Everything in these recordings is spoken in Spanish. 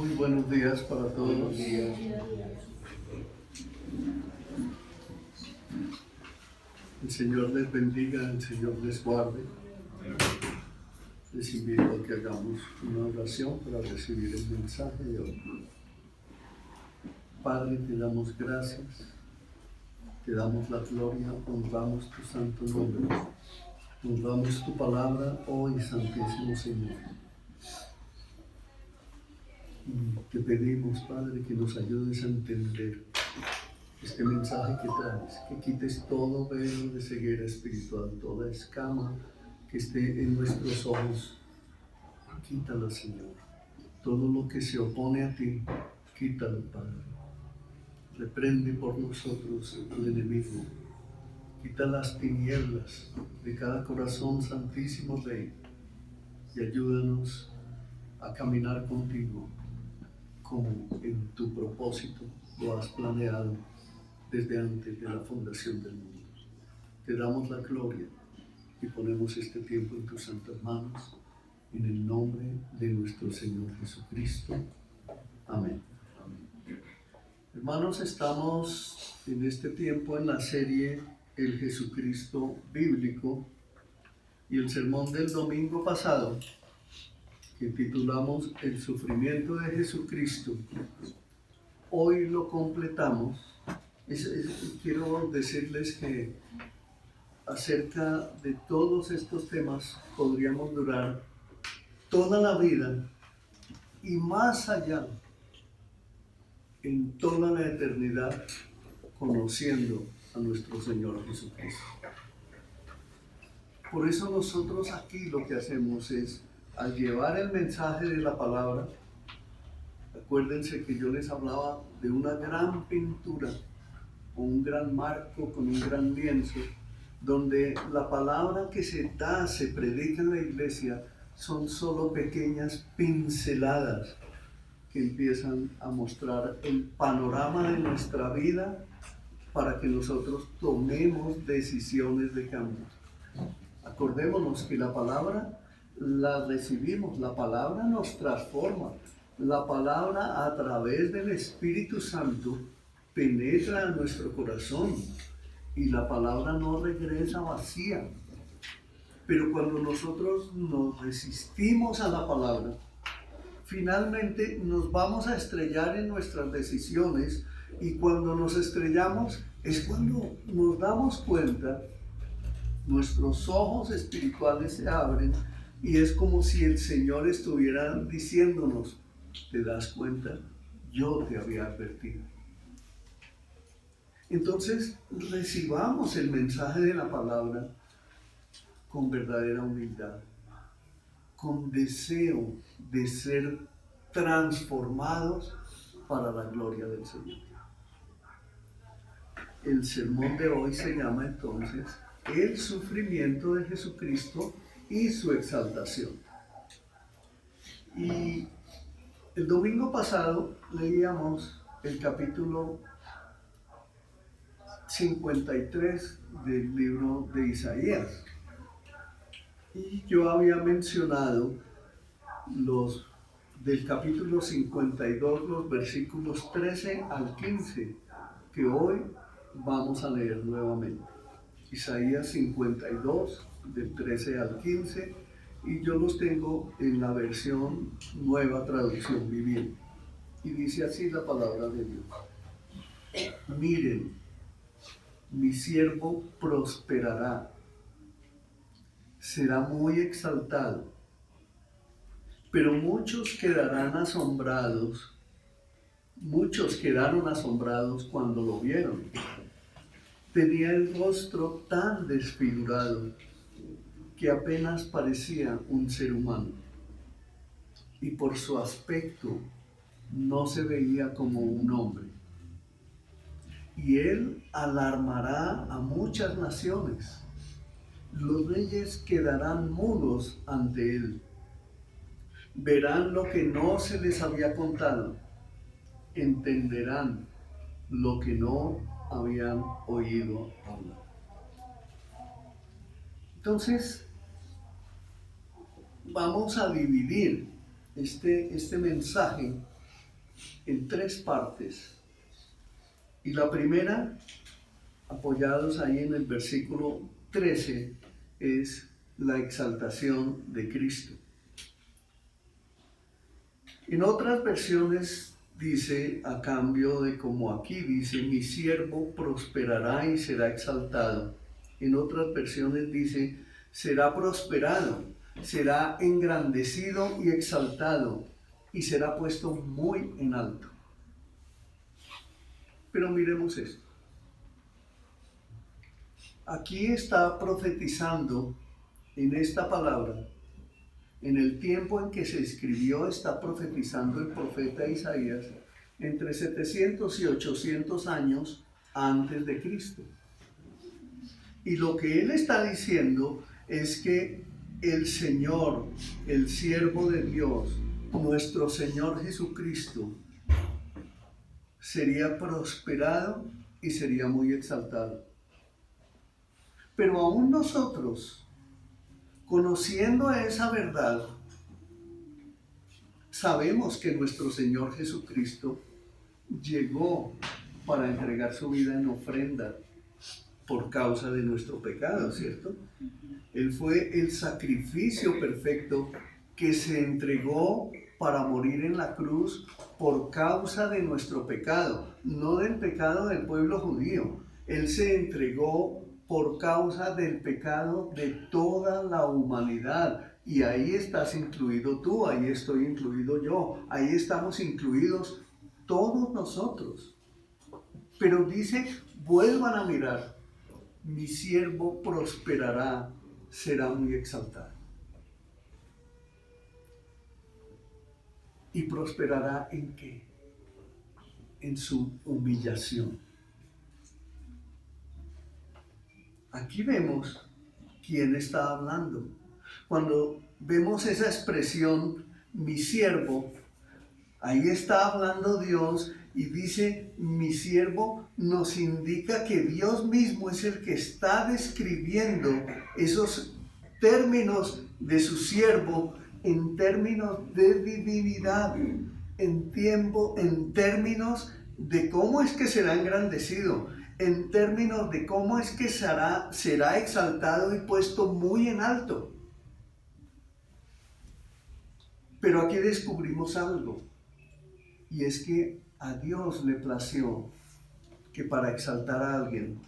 Muy buenos días para todos. El Señor les bendiga, el Señor les guarde. Les invito a que hagamos una oración para recibir el mensaje de hoy. Padre, te damos gracias, te damos la gloria, honramos tu santo nombre, honramos tu palabra hoy, Santísimo Señor. Y te pedimos, Padre, que nos ayudes a entender este mensaje que traes, que quites todo velo de ceguera espiritual, toda escama que esté en nuestros ojos, quítala, Señor. Todo lo que se opone a ti, quítalo, Padre. Reprende por nosotros al enemigo. Quita las tinieblas de cada corazón, Santísimo Rey, y ayúdanos a caminar contigo como en tu propósito lo has planeado desde antes de la fundación del mundo. Te damos la gloria y ponemos este tiempo en tus santas manos, en el nombre de nuestro Señor Jesucristo. Amén. Hermanos, estamos en este tiempo en la serie El Jesucristo Bíblico, y el sermón del domingo pasado, que titulamos El Sufrimiento de Jesucristo, hoy lo completamos. Quiero decirles que acerca de todos estos temas podríamos durar toda la vida y más allá, en toda la eternidad, conociendo a nuestro Señor Jesucristo. Por eso nosotros aquí lo que hacemos es, al llevar el mensaje de la palabra, acuérdense que yo les hablaba de una gran pintura o un gran marco con un gran lienzo, donde la palabra que se da, se predica en la iglesia, son solo pequeñas pinceladas que empiezan a mostrar el panorama de nuestra vida para que nosotros tomemos decisiones de cambio. Acordémonos que la palabra la recibimos, la palabra nos transforma, la palabra a través del Espíritu Santo penetra en nuestro corazón y la palabra no regresa vacía. Pero cuando nosotros nos resistimos a la palabra, finalmente nos vamos a estrellar en nuestras decisiones, y cuando nos estrellamos es cuando nos damos cuenta, nuestros ojos espirituales se abren y es como si el Señor estuviera diciéndonos: ¿te das cuenta? Yo te había advertido. Entonces recibamos el mensaje de la palabra con verdadera humildad, con deseo de ser transformados para la gloria del Señor. El sermón de hoy se llama entonces El sufrimiento de Jesucristo y su exaltación. Y el domingo pasado leíamos el capítulo 53 del libro de Isaías. Y yo había mencionado los del capítulo 52, los versículos 13 al 15, que hoy vamos a leer nuevamente. Isaías 52, del 13 al 15, y yo los tengo en la versión Nueva Traducción Viviente. Y dice así la palabra de Dios: miren, mi siervo prosperará, será muy exaltado, pero muchos quedaron asombrados cuando lo vieron. Tenía el rostro tan desfigurado que apenas parecía un ser humano, y por su aspecto no se veía como un hombre. Y él alarmará a muchas naciones. Los reyes quedarán mudos ante él. Verán lo que no se les había contado. Entenderán lo que no habían oído hablar. Entonces, vamos a dividir este mensaje en tres partes. Y la primera, apoyados ahí en el versículo 13, es la exaltación de Cristo. En otras versiones dice, a cambio de como aquí dice, mi siervo prosperará y será exaltado. En otras versiones dice, será prosperado, será engrandecido y exaltado, y será puesto muy en alto. Pero miremos esto. Aquí está profetizando en esta palabra, en el tiempo en que se escribió, está profetizando el profeta Isaías entre 700 y 800 años antes de Cristo. Y lo que él está diciendo es que el Señor, el siervo de Dios, nuestro Señor Jesucristo, sería prosperado y sería muy exaltado. Pero aún nosotros, conociendo esa verdad, sabemos que nuestro Señor Jesucristo llegó para entregar su vida en ofrenda por causa de nuestro pecado, ¿cierto? Él fue el sacrificio perfecto que se entregó para morir en la cruz por causa de nuestro pecado, no del pecado del pueblo judío. Él se entregó por causa del pecado de toda la humanidad. Y ahí estás incluido tú, ahí estoy incluido yo, ahí estamos incluidos todos nosotros. Pero dice, vuelvan a mirar, mi siervo prosperará, será muy exaltado. ¿Y prosperará en qué? En su humillación. Aquí vemos quién está hablando. Cuando vemos esa expresión, mi siervo, ahí está hablando Dios y dice, mi siervo, nos indica que Dios mismo es el que está describiendo esos términos de su siervo en términos de divinidad, en términos de cómo es que será engrandecido, en términos de cómo es que será exaltado y puesto muy en alto. Pero aquí descubrimos algo, y es que a Dios le plació que para exaltar a alguien,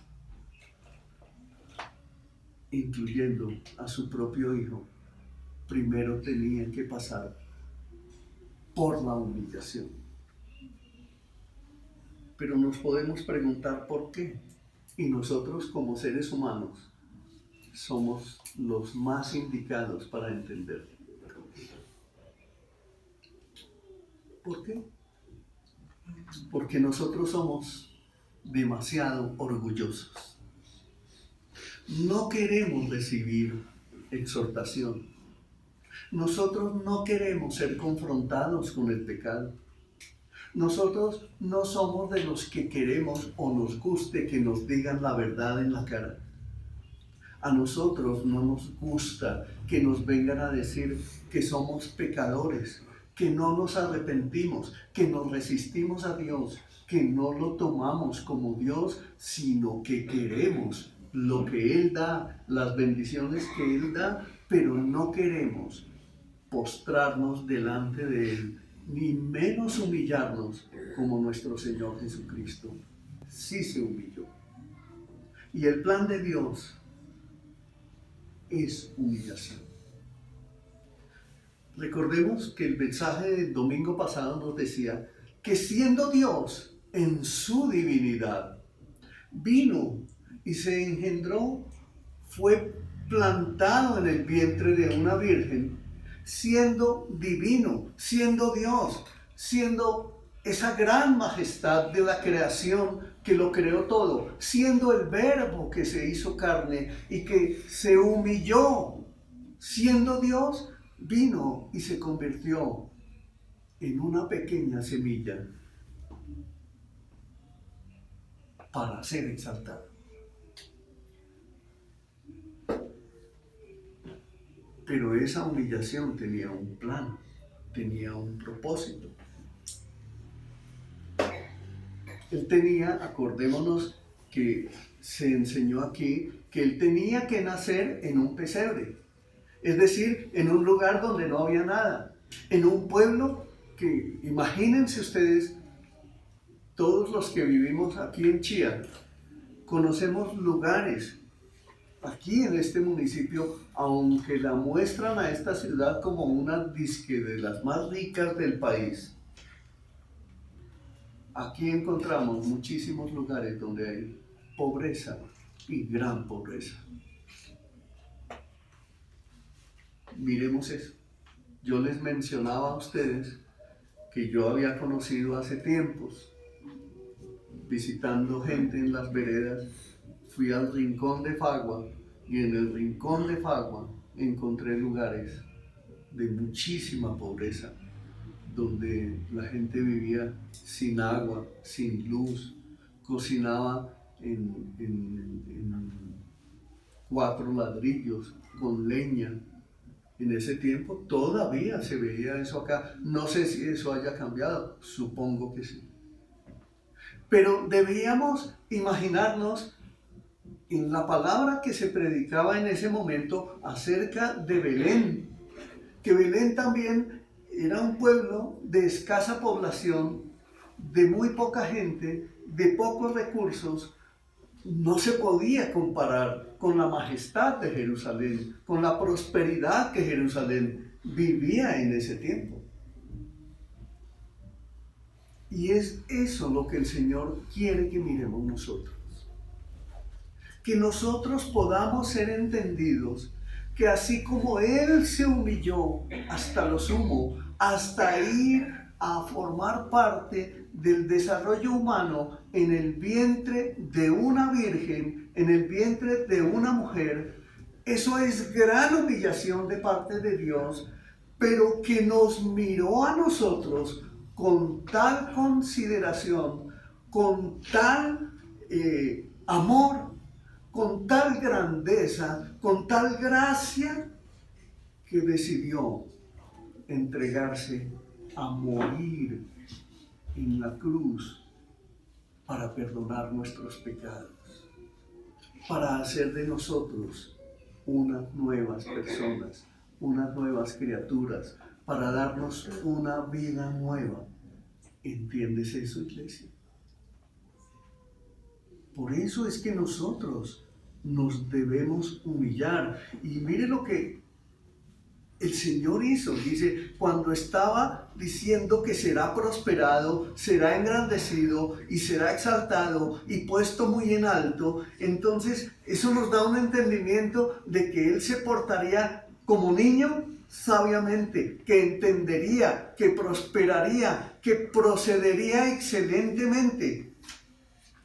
incluyendo a su propio Hijo, primero tenía que pasar por la humillación. Pero nos podemos preguntar por qué. Y nosotros como seres humanos somos los más indicados para entenderlo. ¿Por qué? Porque nosotros somos demasiado orgullosos. No queremos recibir exhortación. Nosotros no queremos ser confrontados con el pecado. Nosotros no somos de los que queremos o nos guste que nos digan la verdad en la cara. A nosotros no nos gusta que nos vengan a decir que somos pecadores, que no nos arrepentimos, que nos resistimos a Dios, que no lo tomamos como Dios, sino que queremos lo que Él da, las bendiciones que Él da, pero no queremos postrarnos delante de Él, ni menos humillarnos como nuestro Señor Jesucristo. Sí se humilló. Y el plan de Dios es humillación. Recordemos que el mensaje del domingo pasado nos decía que siendo Dios en su divinidad, vino y se engendró, fue plantado en el vientre de una virgen, siendo divino, siendo Dios, siendo esa gran majestad de la creación que lo creó todo, siendo el Verbo que se hizo carne y que se humilló, siendo Dios, vino y se convirtió en una pequeña semilla para ser exaltado. Pero esa humillación tenía un plan, tenía un propósito. Él tenía, acordémonos que se enseñó aquí, que él tenía que nacer en un pesebre, es decir, en un lugar donde no había nada, en un pueblo que, imagínense ustedes, todos los que vivimos aquí en Chía, conocemos lugares aquí en este municipio, aunque la muestran a esta ciudad como una disque de las más ricas del país. Aquí encontramos muchísimos lugares donde hay pobreza y gran pobreza. Miremos eso. Yo les mencionaba a ustedes que yo había conocido hace tiempos, visitando gente en las veredas, fui al Rincón de Fagua y en el Rincón de Fagua encontré lugares de muchísima pobreza, donde la gente vivía sin agua, sin luz, cocinaba en 4 ladrillos con leña. En ese tiempo todavía se veía eso acá. No sé si eso haya cambiado, supongo que sí. Pero debíamos imaginarnos en la palabra que se predicaba en ese momento acerca de Belén, que Belén también era un pueblo de escasa población, de muy poca gente, de pocos recursos. No se podía comparar con la majestad de Jerusalén, con la prosperidad que Jerusalén vivía en ese tiempo. Y es eso lo que el Señor quiere que miremos nosotros. Que nosotros podamos ser entendidos, que así como Él se humilló hasta lo sumo, hasta ir a formar parte del desarrollo humano en el vientre de una virgen, en el vientre de una mujer, eso es gran humillación de parte de Dios, pero que nos miró a nosotros con tal consideración, con tal amor, con tal grandeza, con tal gracia, que decidió entregarse a morir en la cruz para perdonar nuestros pecados, para hacer de nosotros unas nuevas personas, unas nuevas criaturas, para darnos una vida nueva. ¿Entiendes eso, iglesia? Por eso es que nosotros nos debemos humillar. Y mire lo que el Señor hizo. Dice, cuando estaba diciendo que será prosperado, será engrandecido y será exaltado y puesto muy en alto, entonces eso nos da un entendimiento de que Él se portaría como niño sabiamente, que entendería, que prosperaría, que procedería excelentemente.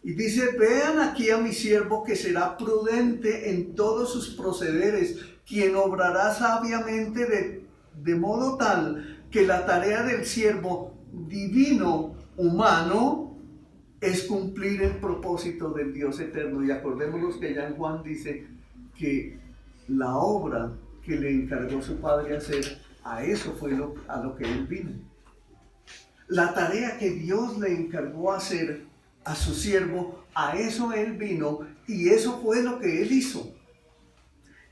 Y dice, vean aquí a mi siervo que será prudente en todos sus procederes, quien obrará sabiamente de modo tal que la tarea del siervo divino humano es cumplir el propósito del Dios eterno. Y acordémonos que ya en Juan dice que la obra que le encargó su Padre hacer, a eso fue a lo que él vino. La tarea que Dios le encargó hacer a su siervo, a eso él vino y eso fue lo que él hizo.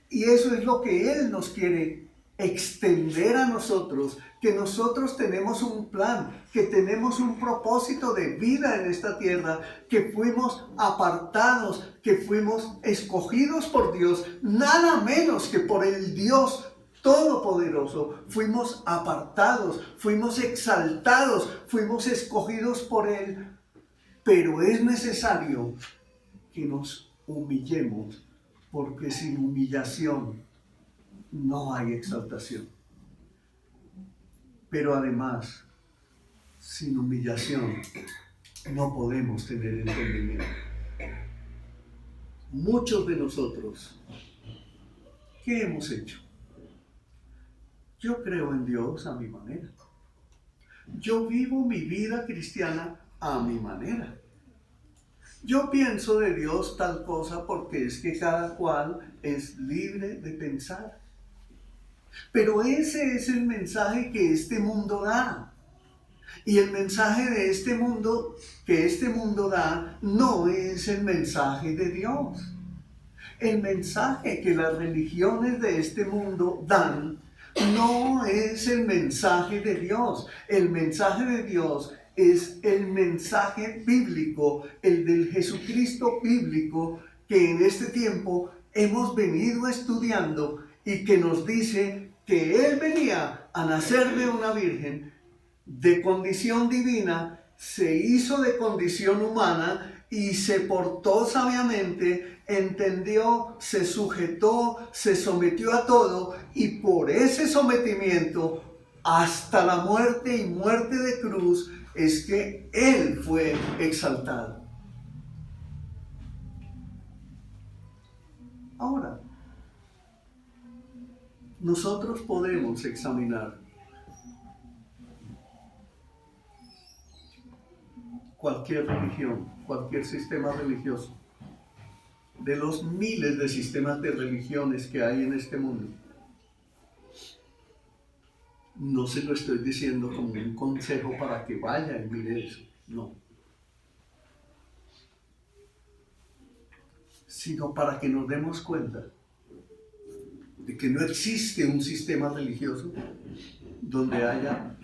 Y eso es lo que Él nos quiere extender a nosotros, que nosotros tenemos un plan, que tenemos un propósito de vida en esta tierra, que fuimos apartados, que fuimos escogidos por Dios, nada menos que por el Dios Todopoderoso. Fuimos apartados, fuimos exaltados, fuimos escogidos por Él, pero es necesario que nos humillemos, porque sin humillación no hay exaltación. Pero además, sin humillación no podemos tener entendimiento. Muchos de nosotros, ¿qué hemos hecho? Yo creo en Dios a mi manera. Yo vivo mi vida cristiana a mi manera. Yo pienso de Dios tal cosa porque es que cada cual es libre de pensar. Pero ese es el mensaje que este mundo da. Y el mensaje de este mundo, que este mundo da, no es el mensaje de Dios. El mensaje que las religiones de este mundo dan no es el mensaje de Dios. El mensaje de Dios es el mensaje bíblico, el del Jesucristo bíblico que en este tiempo hemos venido estudiando y que nos dice que Él venía a nacer de una virgen de condición divina, se hizo de condición humana y se portó sabiamente, entendió, se sujetó, se sometió a todo, y por ese sometimiento hasta la muerte y muerte de cruz es que Él fue exaltado. Ahora, nosotros podemos examinar cualquier religión, cualquier sistema religioso, de los miles de sistemas de religiones que hay en este mundo. No se lo estoy diciendo como un consejo para que vaya y mire eso, no. Sino para que nos demos cuenta de que no existe un sistema religioso donde haya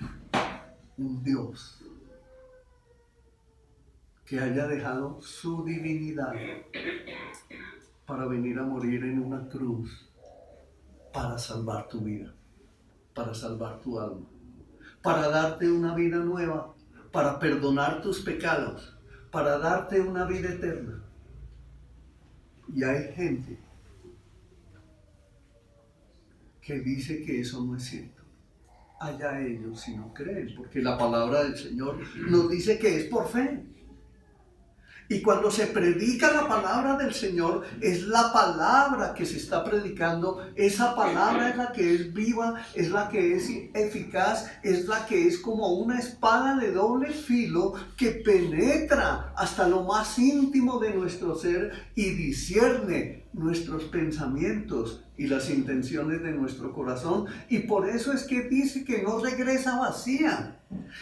un Dios que haya dejado su divinidad para venir a morir en una cruz para salvar tu vida, para salvar tu alma, para darte una vida nueva, para perdonar tus pecados, para darte una vida eterna. Y hay gente que dice que eso no es cierto. Allá ellos si no creen, porque la palabra del Señor nos dice que es por fe. Y cuando se predica la palabra del Señor, es la palabra que se está predicando. Esa palabra es la que es viva, es la que es eficaz, es la que es como una espada de doble filo que penetra hasta lo más íntimo de nuestro ser y discierne nuestros pensamientos y las intenciones de nuestro corazón. Y por eso es que dice que no regresa vacía.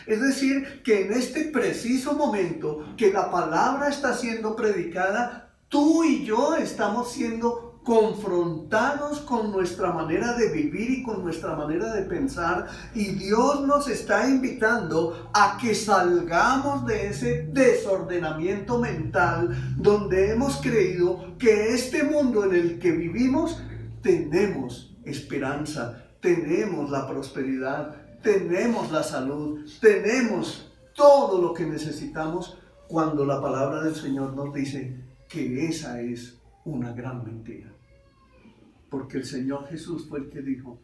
Es decir, que en este preciso momento que la palabra está siendo predicada, tú y yo estamos siendo confrontados con nuestra manera de vivir y con nuestra manera de pensar, y Dios nos está invitando a que salgamos de ese desordenamiento mental donde hemos creído que este mundo en el que vivimos tenemos esperanza, tenemos la prosperidad, tenemos la salud, tenemos todo lo que necesitamos, cuando la palabra del Señor nos dice que esa es una gran mentira. Porque el Señor Jesús fue el que dijo: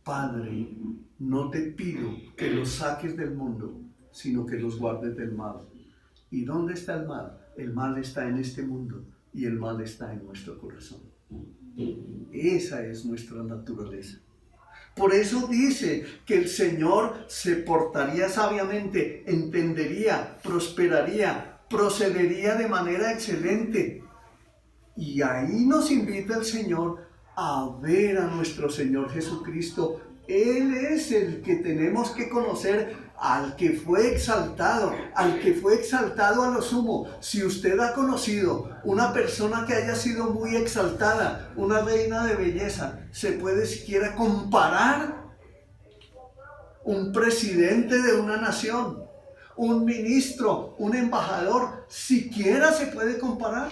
Padre, no te pido que los saques del mundo, sino que los guardes del mal. ¿Y dónde está el mal? El mal está en este mundo y el mal está en nuestro corazón. Esa es nuestra naturaleza. Por eso dice que el Señor se portaría sabiamente, entendería, prosperaría, procedería de manera excelente. Y ahí nos invita el Señor a ver a nuestro Señor Jesucristo. Él es el que tenemos que conocer, al que fue exaltado a lo sumo. Si usted ha conocido una persona que haya sido muy exaltada, una reina de belleza, ¿se puede siquiera comparar? Un presidente de una nación, un ministro, un embajador, ¿siquiera se puede comparar?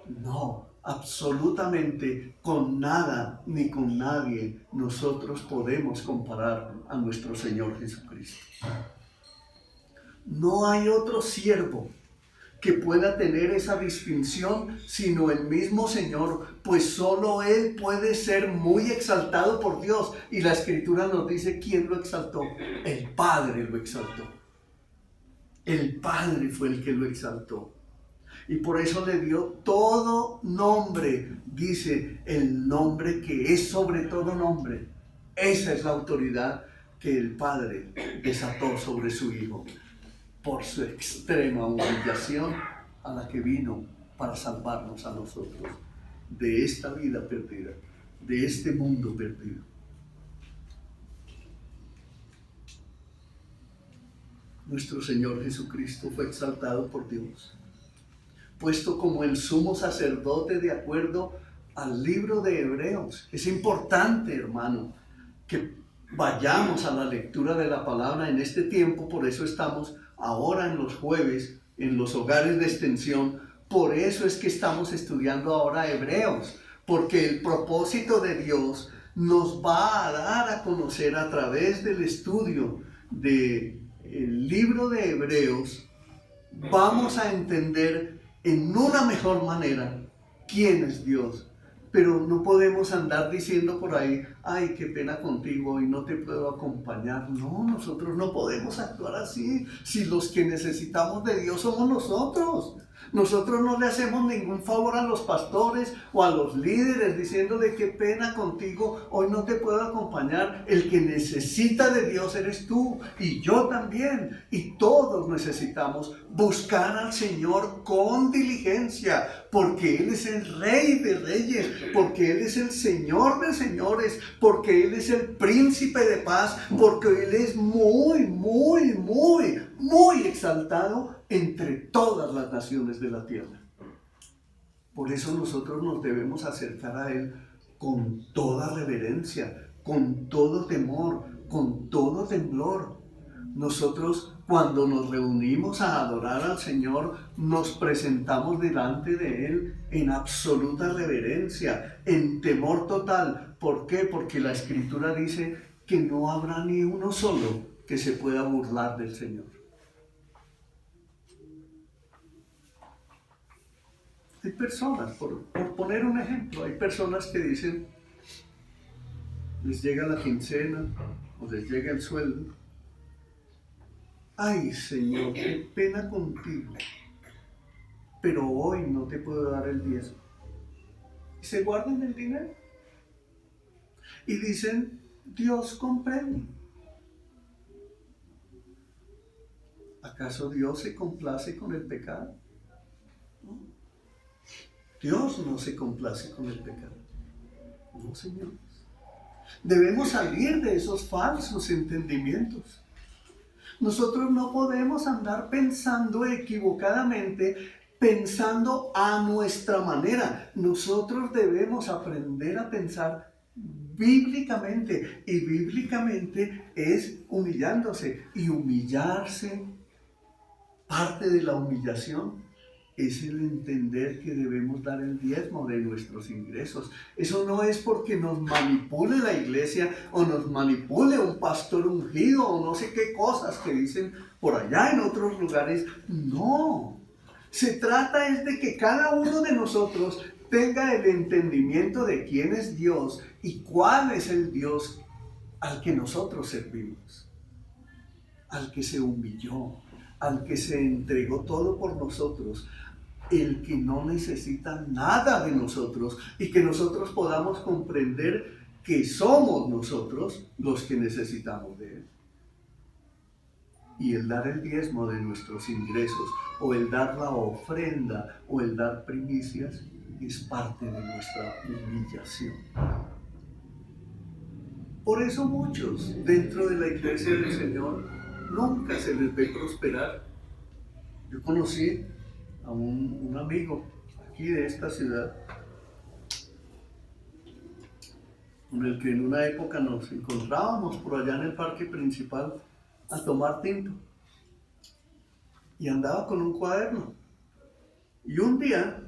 No, absolutamente con nada ni con nadie nosotros podemos comparar a nuestro Señor Jesucristo. No hay otro siervo que pueda tener esa distinción sino el mismo Señor, pues solo Él puede ser muy exaltado por Dios. Y la Escritura nos dice quién lo exaltó. El Padre lo exaltó. El Padre fue el que lo exaltó. Y por eso le dio todo nombre, dice, el nombre que es sobre todo nombre. Esa es la autoridad que el Padre desató sobre su Hijo, por su extrema humillación a la que vino para salvarnos a nosotros de esta vida perdida, de este mundo perdido. nuestro Señor Jesucristo fue exaltado por Dios, puesto como el sumo sacerdote de acuerdo al libro de Hebreos. Es importante, hermano, que vayamos a la lectura de la palabra en este tiempo. Por eso estamos ahora en los jueves, en los hogares de extensión. Por eso es que estamos estudiando ahora Hebreos, porque el propósito de Dios nos va a dar a conocer a través del estudio del libro de Hebreos. Vamos a entender en una mejor manera quién es Dios. Pero no podemos andar diciendo por ahí, ay, qué pena contigo y no te puedo acompañar. No, nosotros no podemos actuar así. Si los que necesitamos de Dios somos nosotros. Nosotros no le hacemos ningún favor a los pastores o a los líderes diciéndole qué pena contigo, hoy no te puedo acompañar. El que necesita de Dios eres tú y yo también. Y todos necesitamos buscar al Señor con diligencia, porque Él es el Rey de Reyes, porque Él es el Señor de Señores, porque Él es el Príncipe de Paz, porque Él es muy exaltado entre todas las naciones de la tierra. Por eso nosotros nos debemos acercar a Él con toda reverencia, con todo temor, con todo temblor. Nosotros, cuando nos reunimos a adorar al Señor, nos presentamos delante de Él en absoluta reverencia, en temor total. ¿Por qué? Porque la Escritura dice que no habrá ni uno solo que se pueda burlar del Señor. Hay personas, por poner un ejemplo, hay personas que dicen, les llega la quincena o les llega el sueldo. Ay, Señor, qué pena contigo, pero hoy no te puedo dar el diezmo. Y se guardan el dinero. Y dicen, Dios comprende. ¿Acaso Dios se complace con el pecado? ¿No? Dios no se complace con el pecado. No, señores. Debemos salir de esos falsos entendimientos. Nosotros no podemos andar pensando equivocadamente, pensando a nuestra manera. Nosotros debemos aprender a pensar bíblicamente. Y bíblicamente es humillándose. Y humillarse, parte de la humillación, es el entender que debemos dar el diezmo de nuestros ingresos. Eso no es porque nos manipule la iglesia o nos manipule un pastor ungido o no sé qué cosas que dicen por allá en otros lugares. No, se trata es de que cada uno de nosotros tenga el entendimiento de quién es Dios y cuál es el Dios al que nosotros servimos, al que se humilló, al que se entregó todo por nosotros, el que no necesita nada de nosotros y que nosotros podamos comprender que somos nosotros los que necesitamos de Él. Y el dar el diezmo de nuestros ingresos o el dar la ofrenda o el dar primicias es parte de nuestra humillación. Por eso muchos dentro de la iglesia del Señor nunca se les ve prosperar. Yo conocí a un amigo aquí de esta ciudad, con el que en una época nos encontrábamos por allá en el parque principal a tomar tinto. Y andaba con un cuaderno. Y un día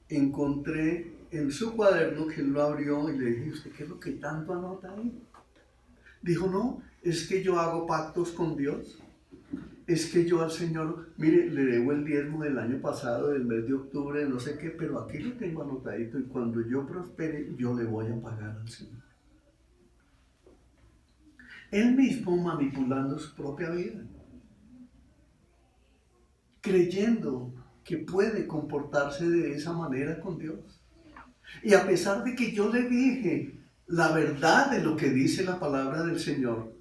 encontré en su cuaderno que él lo abrió y le dije, ¿usted qué es lo que tanto anota ahí? Dijo, no, es que yo hago pactos con Dios. Es que yo al Señor, mire, le debo el diezmo del año pasado, del mes de octubre, no sé qué, pero aquí lo tengo anotadito y cuando yo prospere, yo le voy a pagar al Señor. Él mismo manipulando su propia vida, creyendo que puede comportarse de esa manera con Dios. Y a pesar de que yo le dije la verdad de lo que dice la palabra del Señor,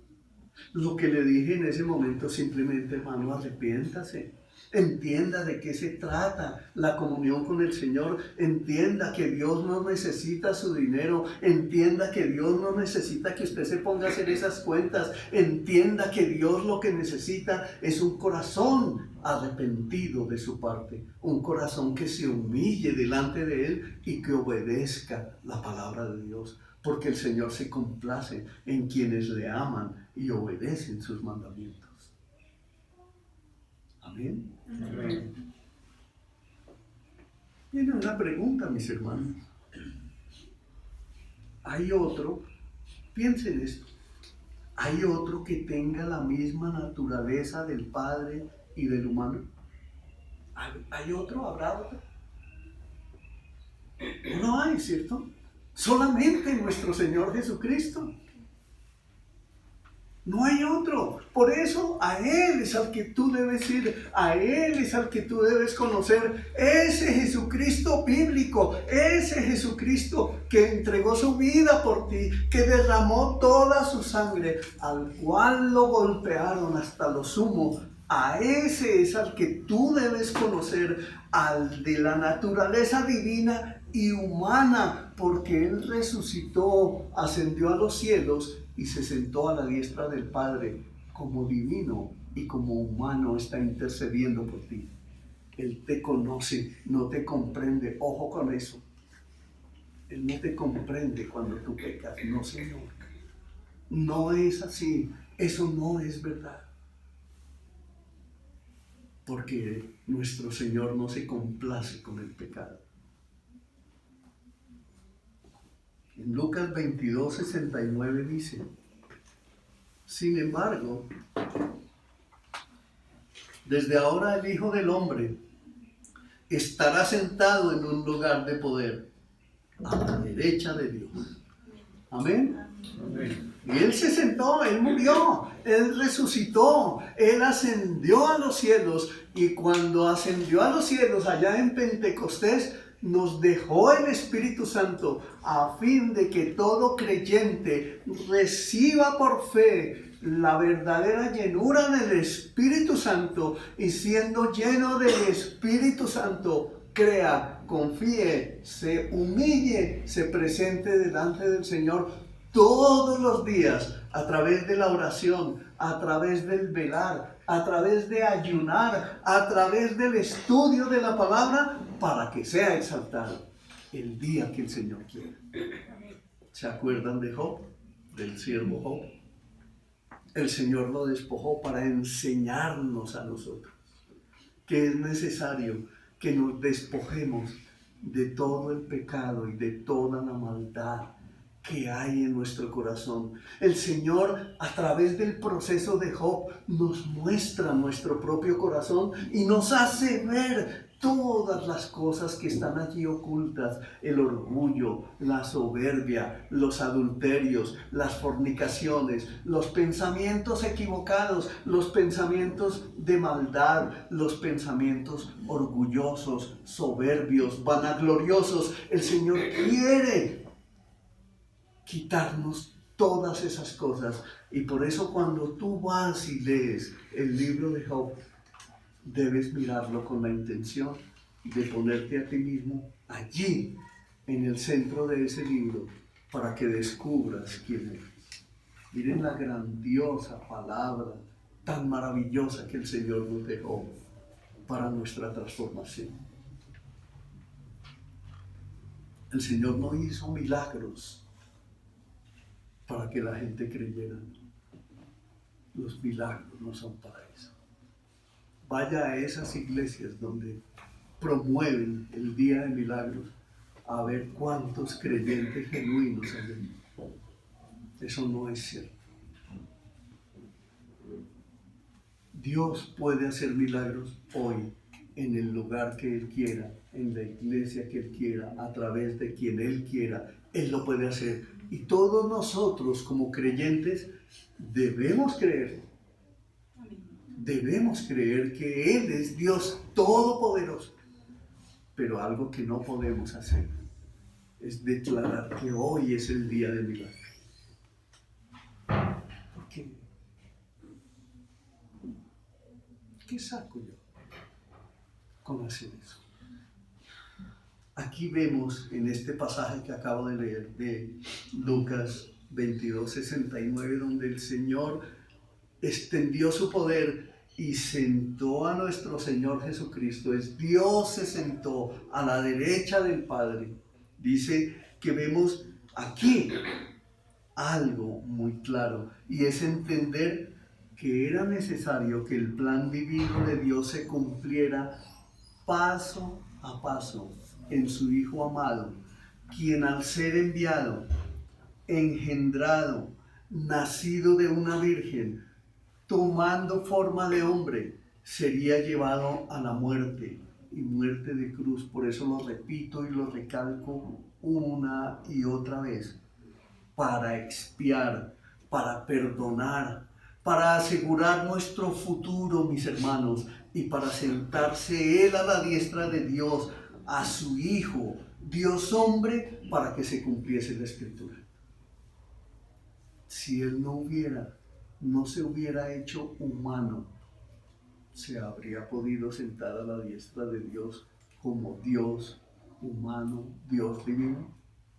lo que le dije en ese momento simplemente, hermano, arrepiéntase. entienda de qué se trata la comunión con el Señor, entienda que Dios no necesita su dinero, entienda que Dios no necesita que usted se ponga a hacer esas cuentas, entienda que Dios lo que necesita es un corazón arrepentido de su parte, un corazón que se humille delante de Él y que obedezca la palabra de Dios, porque el Señor se complace en quienes le aman y obedecen sus mandamientos. Amén. Amén. Viene una pregunta, mis hermanos. ¿Hay otro? Piensen esto. ¿Hay otro que tenga la misma naturaleza del Padre y del humano? ¿Hay otro? ¿Habrá otro? No hay, ¿cierto? Solamente nuestro Señor Jesucristo. No hay otro. Por eso a Él es al que tú debes ir, a Él es al que tú debes conocer. Ese Jesucristo bíblico, ese Jesucristo que entregó su vida por ti, que derramó toda su sangre, al cual lo golpearon hasta lo sumo. A ese es al que tú debes conocer, al de la naturaleza divina y humana, porque Él resucitó, ascendió a los cielos y se sentó a la diestra del Padre. Como divino y como humano está intercediendo por ti. Él te conoce, no te comprende. Ojo con eso. Él no te comprende cuando tú pecas. No, Señor. No es así. Eso no es verdad. Porque nuestro Señor no se complace con el pecado. En Lucas 22:69 dice: sin embargo, desde ahora el Hijo del Hombre estará sentado en un lugar de poder a la derecha de Dios. Amén. Amén. Y Él se sentó, Él murió, Él resucitó, Él ascendió a los cielos, y cuando ascendió a los cielos allá en Pentecostés, nos dejó el Espíritu Santo a fin de que todo creyente reciba por fe la verdadera llenura del Espíritu Santo, y siendo lleno del Espíritu Santo, crea, confíe, se humille, se presente delante del Señor todos los días, a través de la oración, a través del velar, a través de ayunar, a través del estudio de la palabra, para que sea exaltado el día que el Señor quiera. ¿Se acuerdan de Job? Del siervo Job. El Señor lo despojó para enseñarnos a nosotros que es necesario que nos despojemos de todo el pecado y de toda la maldad que hay en nuestro corazón. El Señor, a través del proceso de Job, nos muestra nuestro propio corazón y nos hace ver todas las cosas que están allí ocultas: el orgullo, la soberbia, los adulterios, las fornicaciones, los pensamientos equivocados, los pensamientos de maldad, los pensamientos orgullosos, soberbios, vanagloriosos. El Señor quiere quitarnos todas esas cosas, y por eso cuando tú vas y lees el libro de Job, debes mirarlo con la intención de ponerte a ti mismo allí, en el centro de ese libro, para que descubras quién eres. Miren la grandiosa palabra tan maravillosa que el Señor nos dejó para nuestra transformación. El Señor no hizo milagros para que la gente creyera. Los milagros no son para eso. Vaya a esas iglesias donde promueven el día de milagros, a ver cuántos creyentes genuinos hay. Eso no es cierto. Dios puede hacer milagros hoy, en el lugar que Él quiera, en la iglesia que Él quiera, a través de quien Él quiera. Él lo puede hacer. Y todos nosotros como creyentes debemos creer. Debemos creer que Él es Dios todopoderoso. Pero algo que no podemos hacer es declarar que hoy es el día del milagro. ¿Por qué? ¿Qué saco yo? con hacer eso. Aquí vemos en este pasaje que acabo de leer de Lucas 22:69, donde el Señor extendió su poder y sentó a nuestro Señor Jesucristo. Es Dios se sentó a la derecha del Padre. Dice que vemos aquí algo muy claro, y es entender que era necesario que el plan divino de Dios se cumpliera paso a paso en su Hijo amado, quien al ser enviado, engendrado, nacido de una virgen, tomando forma de hombre, sería llevado a la muerte, y muerte de cruz. Por eso lo repito y lo recalco una y otra vez, para expiar, para perdonar, para asegurar nuestro futuro, mis hermanos, y para sentarse Él a la diestra de Dios, a su Hijo, Dios hombre, para que se cumpliese la Escritura. Si Él no se hubiera hecho humano, se habría podido sentar a la diestra de Dios como Dios humano, Dios divino.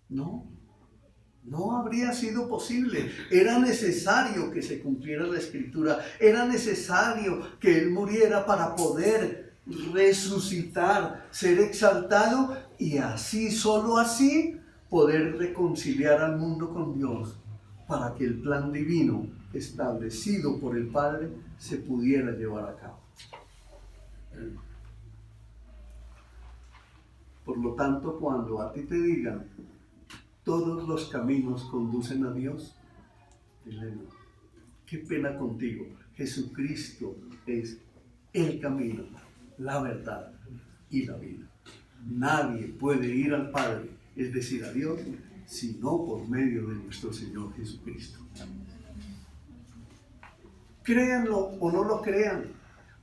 No habría sido posible. Era necesario que se cumpliera la Escritura. Era necesario que Él muriera para poder resucitar, ser exaltado y así, solo así, poder reconciliar al mundo con Dios, para que el plan divino establecido por el Padre se pudiera llevar a cabo. Por lo tanto, cuando a ti te digan todos los caminos conducen a Dios, dile no. Qué pena contigo. Jesucristo es el camino, la verdad y la vida. Nadie puede ir al Padre, es decir, a Dios, sino por medio de nuestro Señor Jesucristo. Créanlo o no lo crean,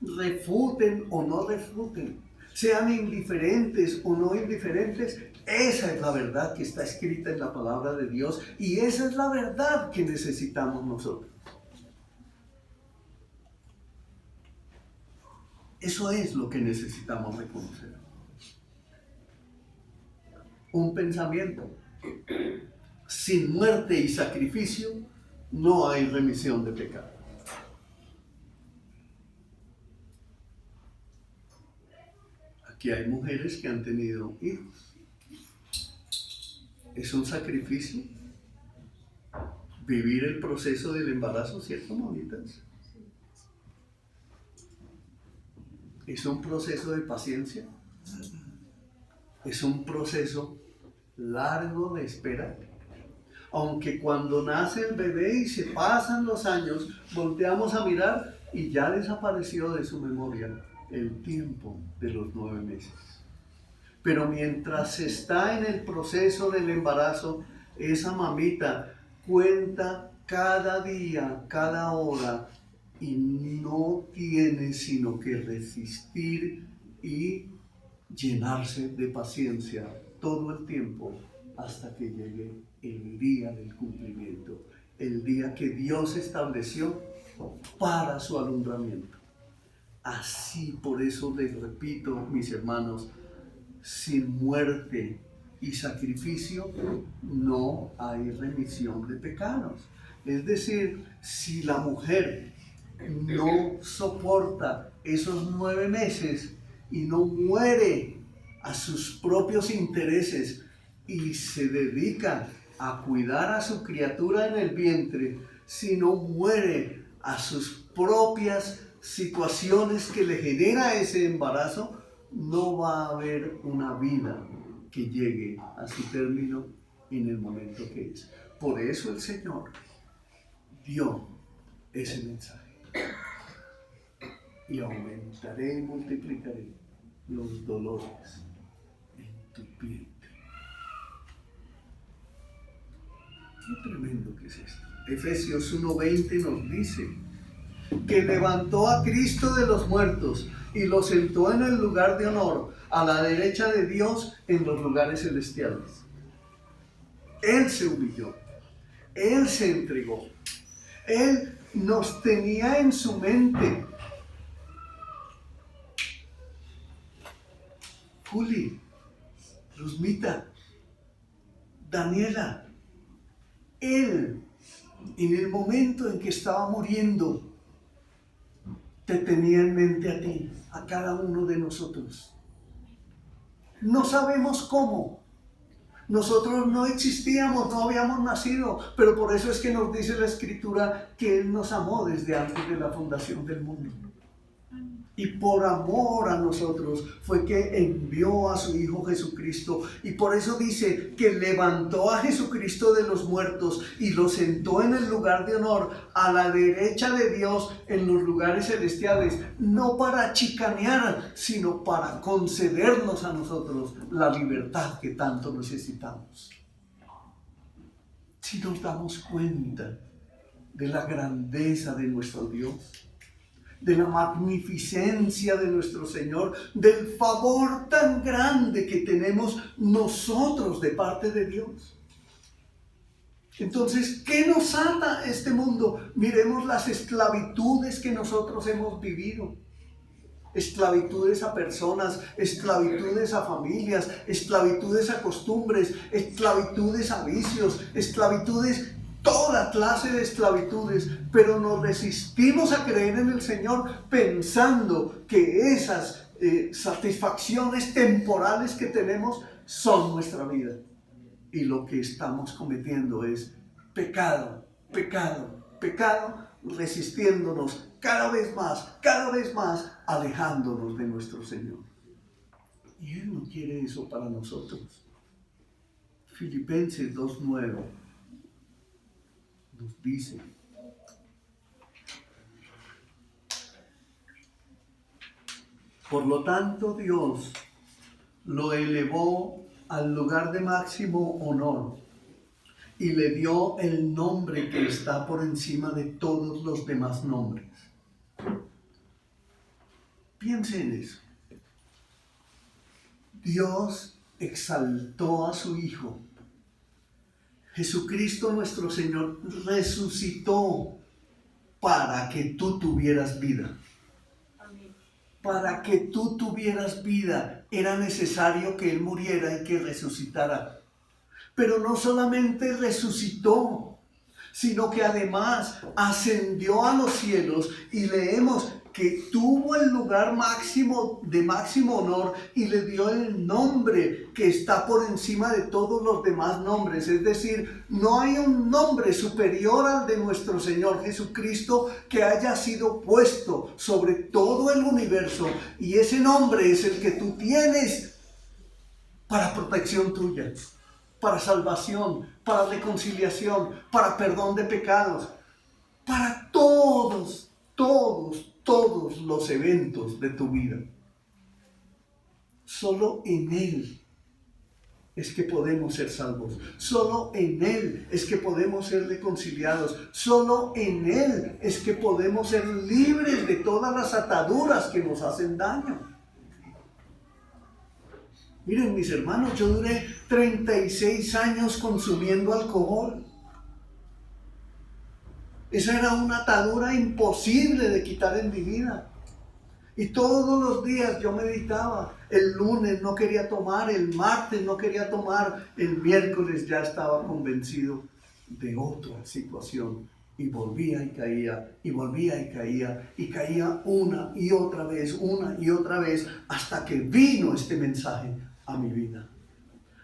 refuten o no refuten, sean indiferentes o no indiferentes, esa es la verdad que está escrita en la palabra de Dios, y esa es la verdad que necesitamos nosotros. Eso es lo que necesitamos reconocer. Un pensamiento: sin muerte y sacrificio no hay remisión de pecado. Aquí hay mujeres que han tenido hijos. Es un sacrificio vivir el proceso del embarazo, ¿cierto, mamitas? Es un proceso de paciencia. Es un proceso largo de espera. Aunque cuando nace el bebé y se pasan los años, volteamos a mirar y ya desapareció de su memoria el tiempo de los 9 meses. Pero mientras se está en el proceso del embarazo, esa mamita cuenta cada día, cada hora, y no tiene sino que resistir y llenarse de paciencia todo el tiempo hasta que llegue el día del cumplimiento, el día que Dios estableció para su alumbramiento. Así, por eso les repito, mis hermanos, sin muerte y sacrificio no hay remisión de pecados. Es decir, si la mujer no soporta esos 9 meses y no muere a sus propios intereses y se dedica a cuidar a su criatura en el vientre, si no muere a sus propias situaciones que le genera ese embarazo, no va a haber una vida que llegue a su término en el momento que es. Por eso el Señor dio ese mensaje. Y aumentaré y multiplicaré los dolores en tu vientre. Qué tremendo que es esto. Efesios 1:20 nos dice que levantó a Cristo de los muertos y lo sentó en el lugar de honor, a la derecha de Dios en los lugares celestiales. Él se humilló, Él se entregó, Él nos tenía en su mente. Juli, Luzmita, Daniela, Él, en el momento en que estaba muriendo, te tenía en mente a ti, a cada uno de nosotros. No sabemos cómo. Nosotros no existíamos, no habíamos nacido, pero por eso es que nos dice la Escritura que Él nos amó desde antes de la fundación del mundo. Y por amor a nosotros fue que envió a su Hijo Jesucristo. Y por eso dice que levantó a Jesucristo de los muertos y lo sentó en el lugar de honor a la derecha de Dios en los lugares celestiales. No para chicanear, sino para concedernos a nosotros la libertad que tanto necesitamos. Si nos damos cuenta de la grandeza de nuestro Dios, de la magnificencia de nuestro Señor, del favor tan grande que tenemos nosotros de parte de Dios. Entonces, ¿qué nos ata este mundo? Miremos las esclavitudes que nosotros hemos vivido. Esclavitudes a personas, esclavitudes a familias, esclavitudes a costumbres, esclavitudes a vicios, esclavitudes, toda clase de esclavitudes, pero nos resistimos a creer en el Señor pensando que esas satisfacciones temporales que tenemos son nuestra vida. Y lo que estamos cometiendo es pecado, pecado, pecado, resistiéndonos cada vez más, alejándonos de nuestro Señor. Y Él no quiere eso para nosotros. Filipenses 2:9 nos dice: por lo tanto, Dios lo elevó al lugar de máximo honor y le dio el nombre que está por encima de todos los demás nombres. Piense en eso. Dios exaltó a su Hijo. Jesucristo nuestro Señor resucitó para que tú tuvieras vida. Para que tú tuvieras vida era necesario que Él muriera y que resucitara. Pero no solamente resucitó, sino que además ascendió a los cielos, y leemos que tuvo el lugar máximo de máximo honor y le dio el nombre que está por encima de todos los demás nombres. Es decir, no hay un nombre superior al de nuestro Señor Jesucristo que haya sido puesto sobre todo el universo, y ese nombre es el que tú tienes para protección tuya, para salvación, para reconciliación, para perdón de pecados, para todos los eventos de tu vida. Solo en Él es que podemos ser salvos. Solo en Él es que podemos ser reconciliados. Solo en Él es que podemos ser libres de todas las ataduras que nos hacen daño. Miren, mis hermanos, yo duré 36 años consumiendo alcohol. Esa era una atadura imposible de quitar en mi vida. Y todos los días yo meditaba. El lunes no quería tomar, el martes no quería tomar, el miércoles ya estaba convencido de otra situación. Y volvía y caía, y volvía y caía una y otra vez, hasta que vino este mensaje a mi vida.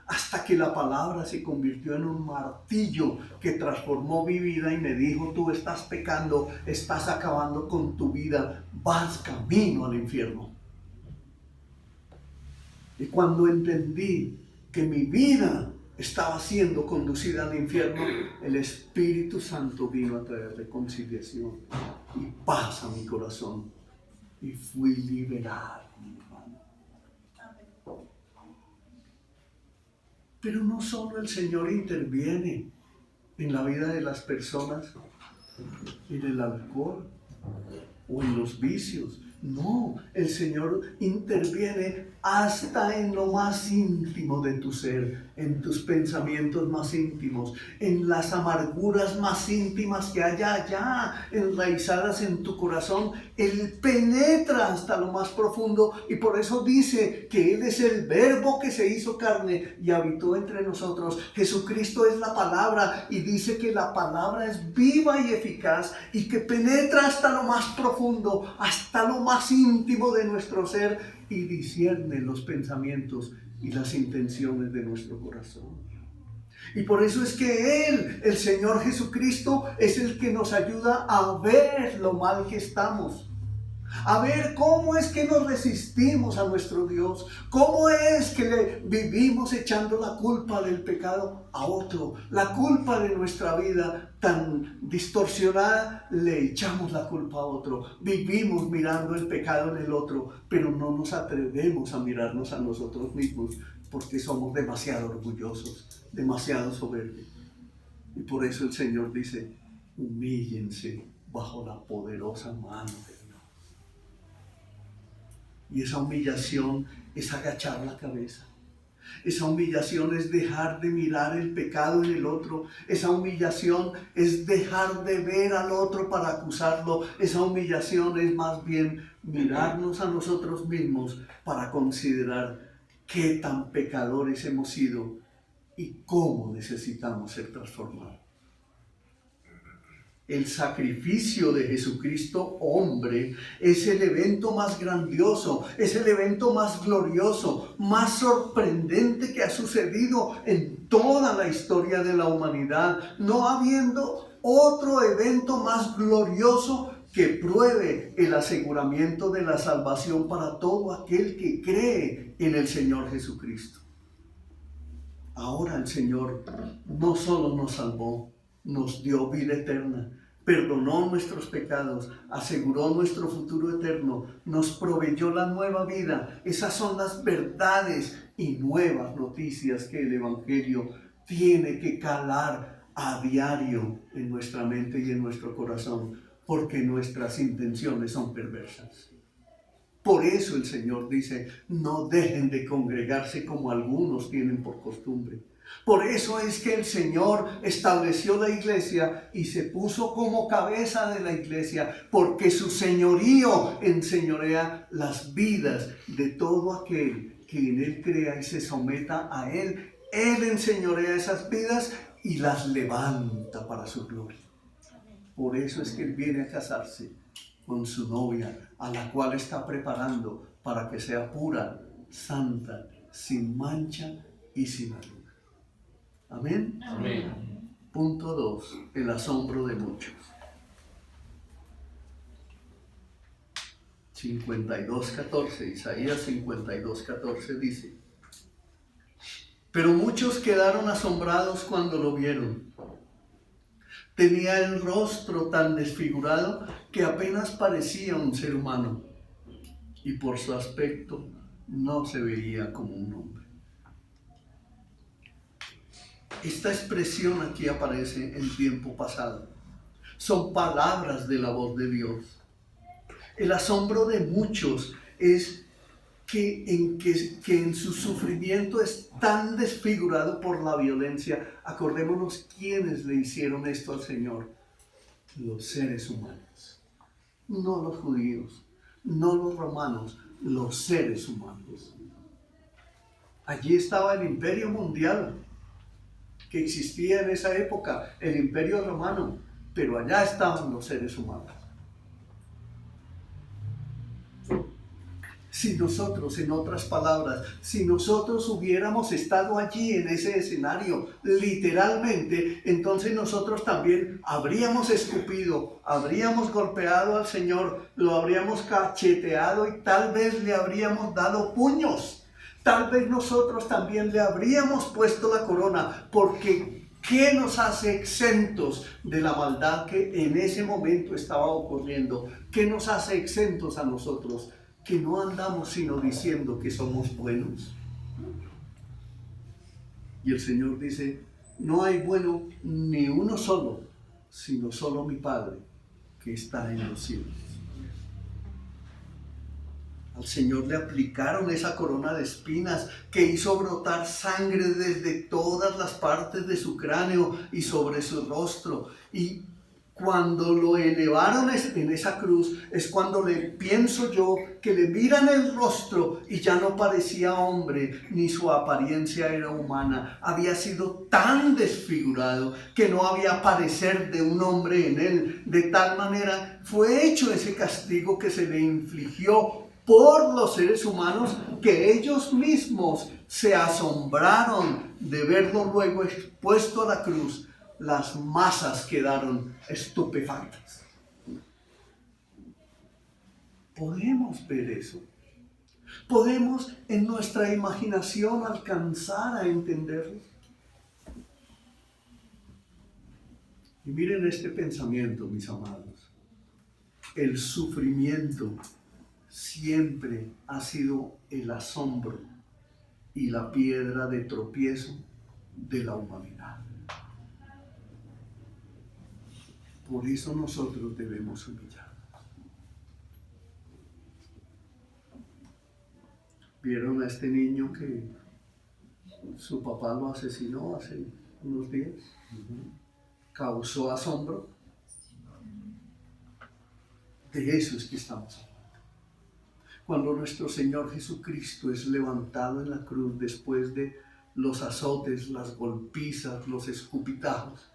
Hasta que la palabra se convirtió en un martillo que transformó mi vida y me dijo: tú estás pecando, estás acabando con tu vida, vas camino al infierno. Y cuando entendí que mi vida estaba siendo conducida al infierno, el Espíritu Santo vino a traer reconciliación y paz a mi corazón, y fui liberado. Pero no solo el Señor interviene en la vida de las personas, en el alcohol o en los vicios. No, el Señor interviene hasta en lo más íntimo de tu ser, en tus pensamientos más íntimos, en las amarguras más íntimas que haya allá enraizadas en tu corazón. Él penetra hasta lo más profundo y por eso dice que Él es el Verbo que se hizo carne y habitó entre nosotros. Jesucristo es la palabra y dice que la palabra es viva y eficaz y que penetra hasta lo más profundo, hasta lo más íntimo de nuestro ser y discierne los pensamientos y las intenciones de nuestro corazón. Y por eso es que Él, el Señor Jesucristo, es el que nos ayuda a ver lo mal que estamos, a ver cómo es que nos resistimos a nuestro Dios, cómo es que le vivimos echando la culpa del pecado a otro, la culpa de nuestra vida tan distorsionada, le echamos la culpa a otro, vivimos mirando el pecado en el otro, pero no nos atrevemos a mirarnos a nosotros mismos porque somos demasiado orgullosos, demasiado soberbios. Y por eso el Señor dice, humíllense bajo la poderosa mano de Dios. Y esa humillación es agachar la cabeza. Esa humillación es dejar de mirar el pecado en el otro. Esa humillación es dejar de ver al otro para acusarlo. Esa humillación es más bien mirarnos a nosotros mismos para considerar qué tan pecadores hemos sido y cómo necesitamos ser transformados. El sacrificio de Jesucristo, hombre, es el evento más grandioso, es el evento más glorioso, más sorprendente que ha sucedido en toda la historia de la humanidad, no habiendo otro evento más glorioso que pruebe el aseguramiento de la salvación para todo aquel que cree en el Señor Jesucristo. Ahora el Señor no solo nos salvó, nos dio vida eterna, perdonó nuestros pecados, aseguró nuestro futuro eterno, nos proveyó la nueva vida. Esas son las verdades y nuevas noticias que el Evangelio tiene que calar a diario en nuestra mente y en nuestro corazón, porque nuestras intenciones son perversas. Por eso el Señor dice, no dejen de congregarse como algunos tienen por costumbre. Por eso es que el Señor estableció la iglesia y se puso como cabeza de la iglesia, porque su señorío enseñorea las vidas de todo aquel que en Él crea y se someta a Él. Él enseñorea esas vidas y las levanta para su gloria. Por eso es que Él viene a casarse con su novia, a la cual está preparando para que sea pura, santa, sin mancha y sin arruga. Amén. Amén. Punto 2. El asombro de muchos. 52:14. Isaías 52:14 dice: pero muchos quedaron asombrados cuando lo vieron. Tenía el rostro tan desfigurado que apenas parecía un ser humano, y por su aspecto no se veía como un hombre. Esta expresión aquí aparece en tiempo pasado. Son palabras de la voz de Dios. El asombro de muchos es que en su sufrimiento es tan desfigurado por la violencia. Acordémonos quiénes le hicieron esto al Señor. Los seres humanos. No los judíos, no los romanos, los seres humanos. Allí estaba el imperio mundial que existía en esa época, el imperio romano, pero allá estaban los seres humanos. Si nosotros, en otras palabras, si nosotros hubiéramos estado allí en ese escenario, literalmente, entonces nosotros también habríamos escupido, habríamos golpeado al Señor, lo habríamos cacheteado y tal vez le habríamos dado puños. Tal vez nosotros también le habríamos puesto la corona, porque ¿qué nos hace exentos de la maldad que en ese momento estaba ocurriendo? ¿Qué nos hace exentos a nosotros? Que no andamos sino diciendo que somos buenos. Y el Señor dice, no hay bueno ni uno solo, sino solo mi Padre que está en los cielos. Al Señor le aplicaron esa corona de espinas que hizo brotar sangre desde todas las partes de su cráneo y sobre su rostro. Y cuando lo elevaron en esa cruz, es cuando pienso yo que le miran el rostro y ya no parecía hombre, ni su apariencia era humana. Había sido tan desfigurado que no había parecer de un hombre en él. De tal manera fue hecho ese castigo que se le infligió por los seres humanos, que ellos mismos se asombraron de verlo luego expuesto a la cruz. Las masas quedaron estupefactas. Podemos ver eso. Podemos en nuestra imaginación alcanzar a entenderlo. Y miren este pensamiento, mis amados. El sufrimiento siempre ha sido el asombro y la piedra de tropiezo de la humanidad. Por eso nosotros debemos humillarnos. ¿Vieron a este niño que su papá lo asesinó hace unos días? ¿Causó asombro? De eso es que estamos hablando. Cuando nuestro Señor Jesucristo es levantado en la cruz después de los azotes, las golpizas, los escupitajos,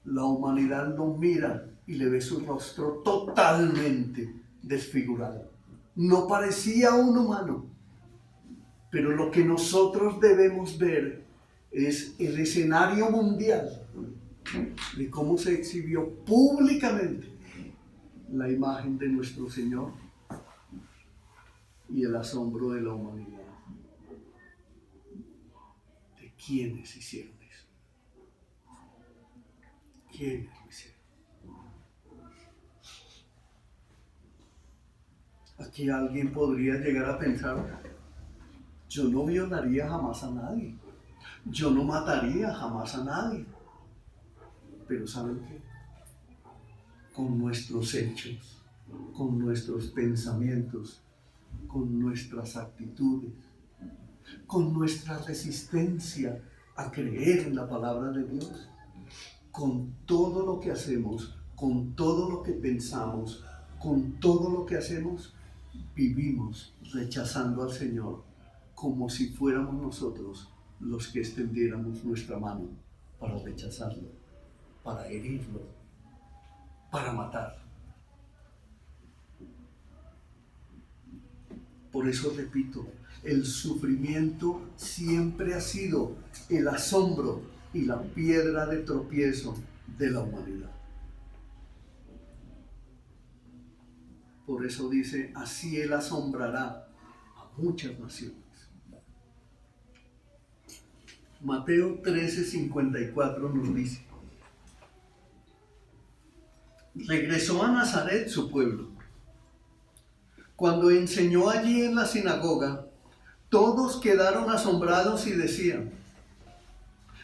la humanidad lo mira y le ve su rostro totalmente desfigurado. No parecía un humano, pero lo que nosotros debemos ver es el escenario mundial de cómo se exhibió públicamente la imagen de nuestro Señor y el asombro de la humanidad. ¿De quiénes hicieron eso? ¿Quiénes lo hicieron? Aquí alguien podría llegar a pensar: yo no violaría jamás a nadie, yo no mataría jamás a nadie. Pero ¿saben qué? Con nuestros hechos, con nuestros pensamientos, con nuestras actitudes, con nuestra resistencia a creer en la palabra de Dios, con todo lo que hacemos, con todo lo que pensamos, con todo lo que hacemos, vivimos rechazando al Señor como si fuéramos nosotros los que extendiéramos nuestra mano para rechazarlo, para herirlo, para matarlo. Por eso repito, el sufrimiento siempre ha sido el asombro y la piedra de tropiezo de la humanidad. Por eso dice: así Él asombrará a muchas naciones. Mateo 13:54 nos dice: regresó a Nazaret, su pueblo. Cuando enseñó allí en la sinagoga, todos quedaron asombrados y decían: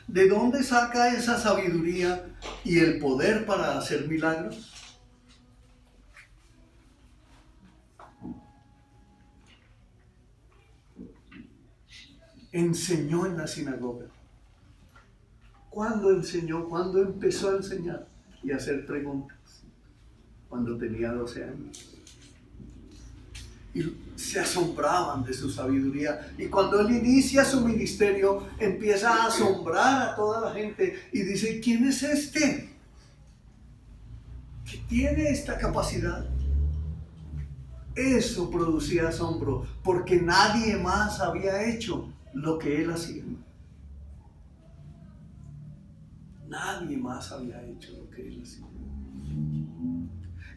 ¿de dónde saca esa sabiduría y el poder para hacer milagros? Enseñó en la sinagoga. ¿Cuándo enseñó? ¿Cuándo empezó a enseñar y a hacer preguntas? Cuando tenía 12 años. Y se asombraban de su sabiduría. Y cuando él inicia su ministerio, empieza a asombrar a toda la gente y dice: ¿quién es este que tiene esta capacidad? Eso producía asombro, porque nadie más había hecho lo que él hacía. Nadie más había hecho lo que él hacía.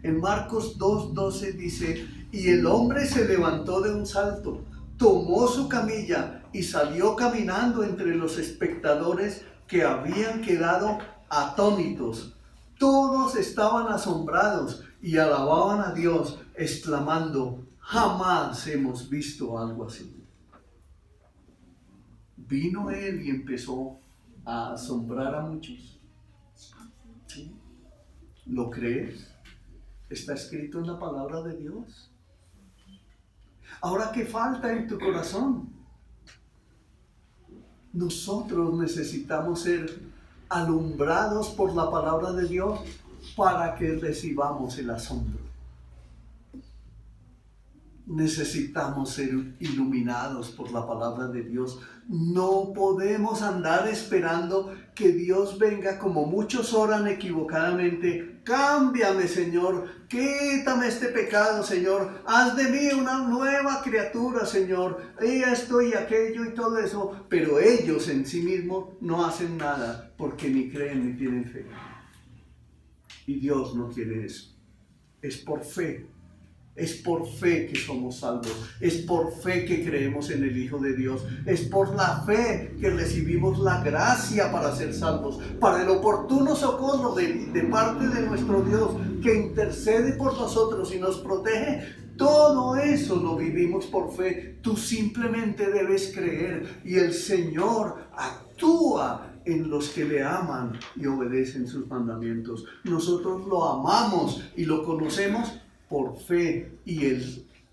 En Marcos 2:12 dice: y el hombre se levantó de un salto, tomó su camilla y salió caminando entre los espectadores, que habían quedado atónitos. Todos estaban asombrados y alababan a Dios, exclamando: jamás hemos visto algo así. Vino él y empezó a asombrar a muchos. ¿Sí? ¿Lo crees? ¿Está escrito en la palabra de Dios? Ahora, ¿qué falta en tu corazón? Nosotros necesitamos ser alumbrados por la palabra de Dios para que recibamos el asombro. Necesitamos ser iluminados por la palabra de Dios. No podemos andar esperando que Dios venga como muchos oran equivocadamente. Cámbiame, Señor. Quítame este pecado, Señor. Haz de mí una nueva criatura, Señor. Y esto y aquello y todo eso. Pero ellos en sí mismos no hacen nada porque ni creen ni tienen fe. Y Dios no quiere eso. Es por fe. Es por fe que somos salvos, es por fe que creemos en el Hijo de Dios, es por la fe que recibimos la gracia para ser salvos, para el oportuno socorro de parte de nuestro Dios que intercede por nosotros y nos protege. Todo eso lo vivimos por fe. Tú simplemente debes creer y el Señor actúa en los que le aman y obedecen sus mandamientos. Nosotros lo amamos y lo conocemos por fe, y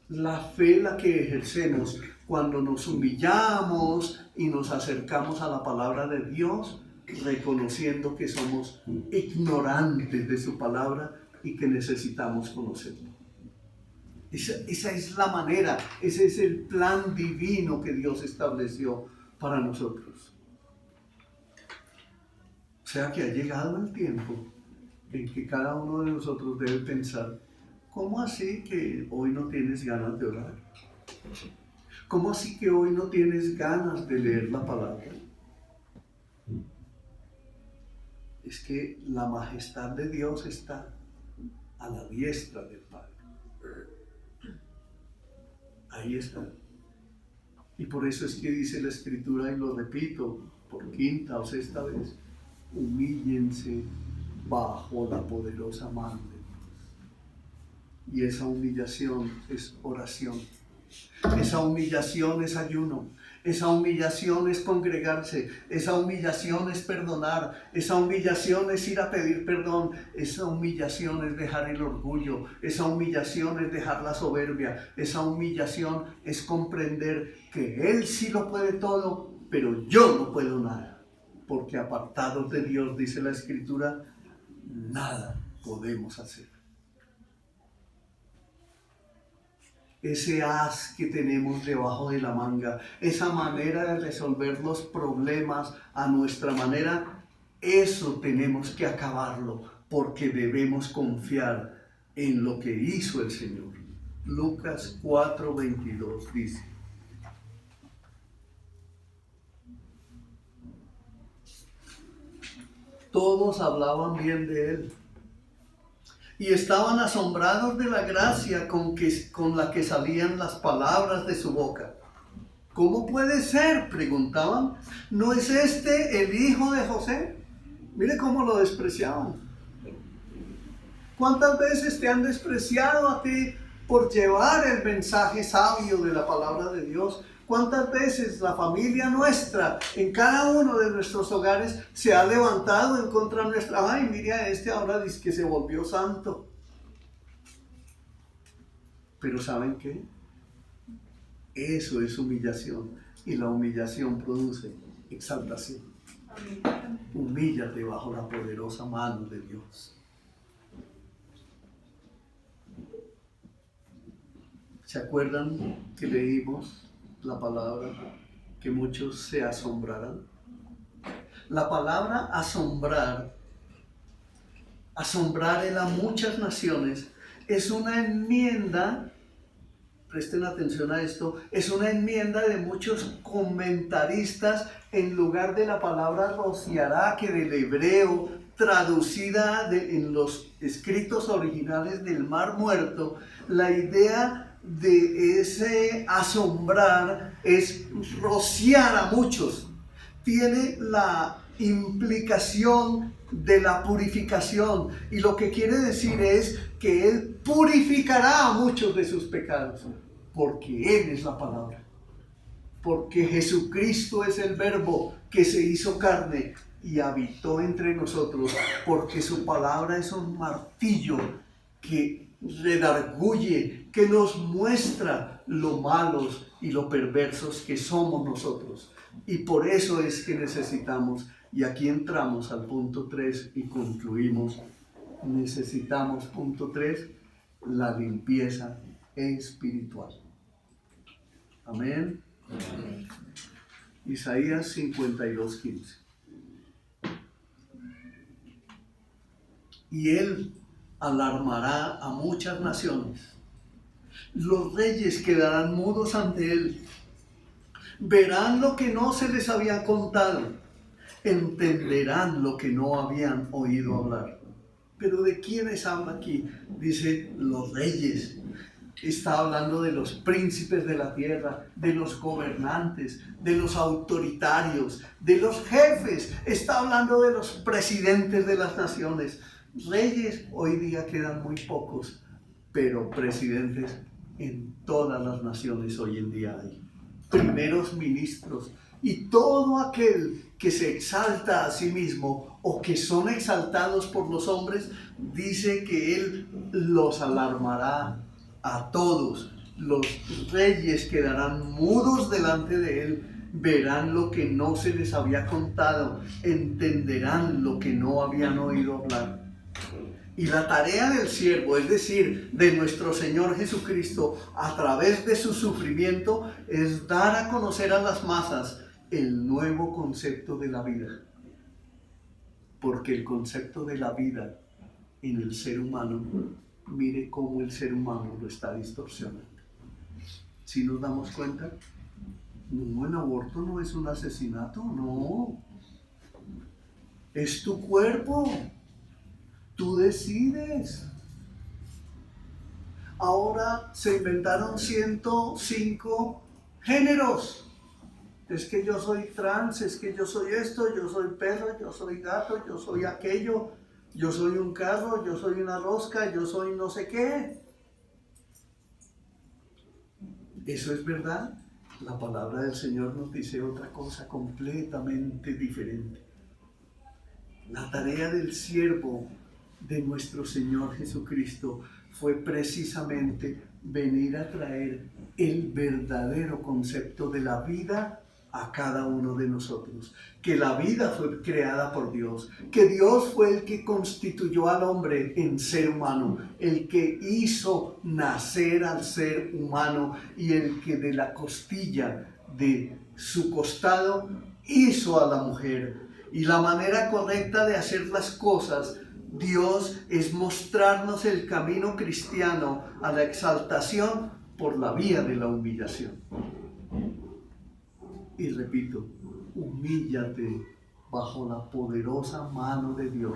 la fe la que ejercemos cuando nos humillamos y nos acercamos a la palabra de Dios, reconociendo que somos ignorantes de su palabra y que necesitamos conocerlo. Esa es la manera, ese es el plan divino que Dios estableció para nosotros. O sea que ha llegado el tiempo en que cada uno de nosotros debe pensar: ¿cómo así que hoy no tienes ganas de orar? ¿Cómo así que hoy no tienes ganas de leer la palabra? Es que la majestad de Dios está a la diestra del Padre. Ahí está. Y por eso es que dice la Escritura, y lo repito por quinta o sexta vez: humíllense bajo la poderosa mano de Dios. Y esa humillación es oración. Esa humillación es ayuno. Esa humillación es congregarse. Esa humillación es perdonar. Esa humillación es ir a pedir perdón. Esa humillación es dejar el orgullo. Esa humillación es dejar la soberbia. Esa humillación es comprender que Él sí lo puede todo, pero yo no puedo nada. Porque apartados de Dios, dice la Escritura, nada podemos hacer. Ese as que tenemos debajo de la manga, esa manera de resolver los problemas a nuestra manera, eso tenemos que acabarlo, porque debemos confiar en lo que hizo el Señor. Lucas 4:22 dice: todos hablaban bien de Él y estaban asombrados de la gracia con la que salían las palabras de su boca. ¿Cómo puede ser?, preguntaban. ¿No es este el hijo de José? Mire cómo lo despreciaban. ¿Cuántas veces te han despreciado a ti por llevar el mensaje sabio de la palabra de Dios? ¿Cuántas veces la familia nuestra, en cada uno de nuestros hogares, se ha levantado en contra nuestra? Ay, mire a este ahora dice que se volvió santo. Pero ¿saben qué? Eso es humillación, y la humillación produce exaltación. Humíllate bajo la poderosa mano de Dios. ¿Se acuerdan que leímos la palabra que muchos se asombrarán? La palabra asombrar en las muchas naciones, es una enmienda, presten atención a esto, es una enmienda de muchos comentaristas en lugar de la palabra rociará, que del hebreo, traducida en los escritos originales del Mar Muerto. La idea de ese asombrar es rociar a muchos. Tiene la implicación de la purificación, y lo que quiere decir es que Él purificará a muchos de sus pecados, porque Él es la palabra, porque Jesucristo es el Verbo que se hizo carne y habitó entre nosotros, porque su palabra es un martillo que redarguye, que nos muestra lo malos y lo perversos que somos nosotros. Y por eso es que necesitamos, y aquí entramos al punto 3 y concluimos, necesitamos, punto 3, la limpieza espiritual. Amén. Isaías 52:15. Y él alarmará a muchas naciones. Los reyes quedarán mudos ante él. Verán lo que no se les había contado. Entenderán lo que no habían oído hablar. Pero ¿de quiénes habla aquí? Dice los reyes. Está hablando de los príncipes de la tierra, de los gobernantes, de los autoritarios, de los jefes. Está hablando de los presidentes de las naciones. Reyes hoy día quedan muy pocos, pero presidentes en todas las naciones hoy en día hay. Primeros ministros y todo aquel que se exalta a sí mismo o que son exaltados por los hombres, dice que él los alarmará a todos. Los reyes quedarán mudos delante de él, verán lo que no se les había contado, entenderán lo que no habían oído hablar. Y la tarea del siervo, es decir, de nuestro Señor Jesucristo, a través de su sufrimiento, es dar a conocer a las masas el nuevo concepto de la vida. Porque el concepto de la vida en el ser humano, mire cómo el ser humano lo está distorsionando. Si nos damos cuenta, no, el aborto no es un asesinato, no. Es tu cuerpo. Tú decides. Ahora se inventaron 105 géneros. Es que yo soy trans, es que yo soy esto, yo soy perro, yo soy gato, yo soy aquello, yo soy un carro, yo soy una rosca, yo soy no sé qué. ¿Eso es verdad? La palabra del Señor nos dice otra cosa completamente diferente. La tarea del siervo de nuestro Señor Jesucristo fue precisamente venir a traer el verdadero concepto de la vida a cada uno de nosotros. Que la vida fue creada por Dios, que Dios fue el que constituyó al hombre en ser humano, el que hizo nacer al ser humano y el que de la costilla de su costado hizo a la mujer. Y la manera correcta de hacer las cosas, Dios, es mostrarnos el camino cristiano a la exaltación por la vía de la humillación. Y repito, humíllate bajo la poderosa mano de Dios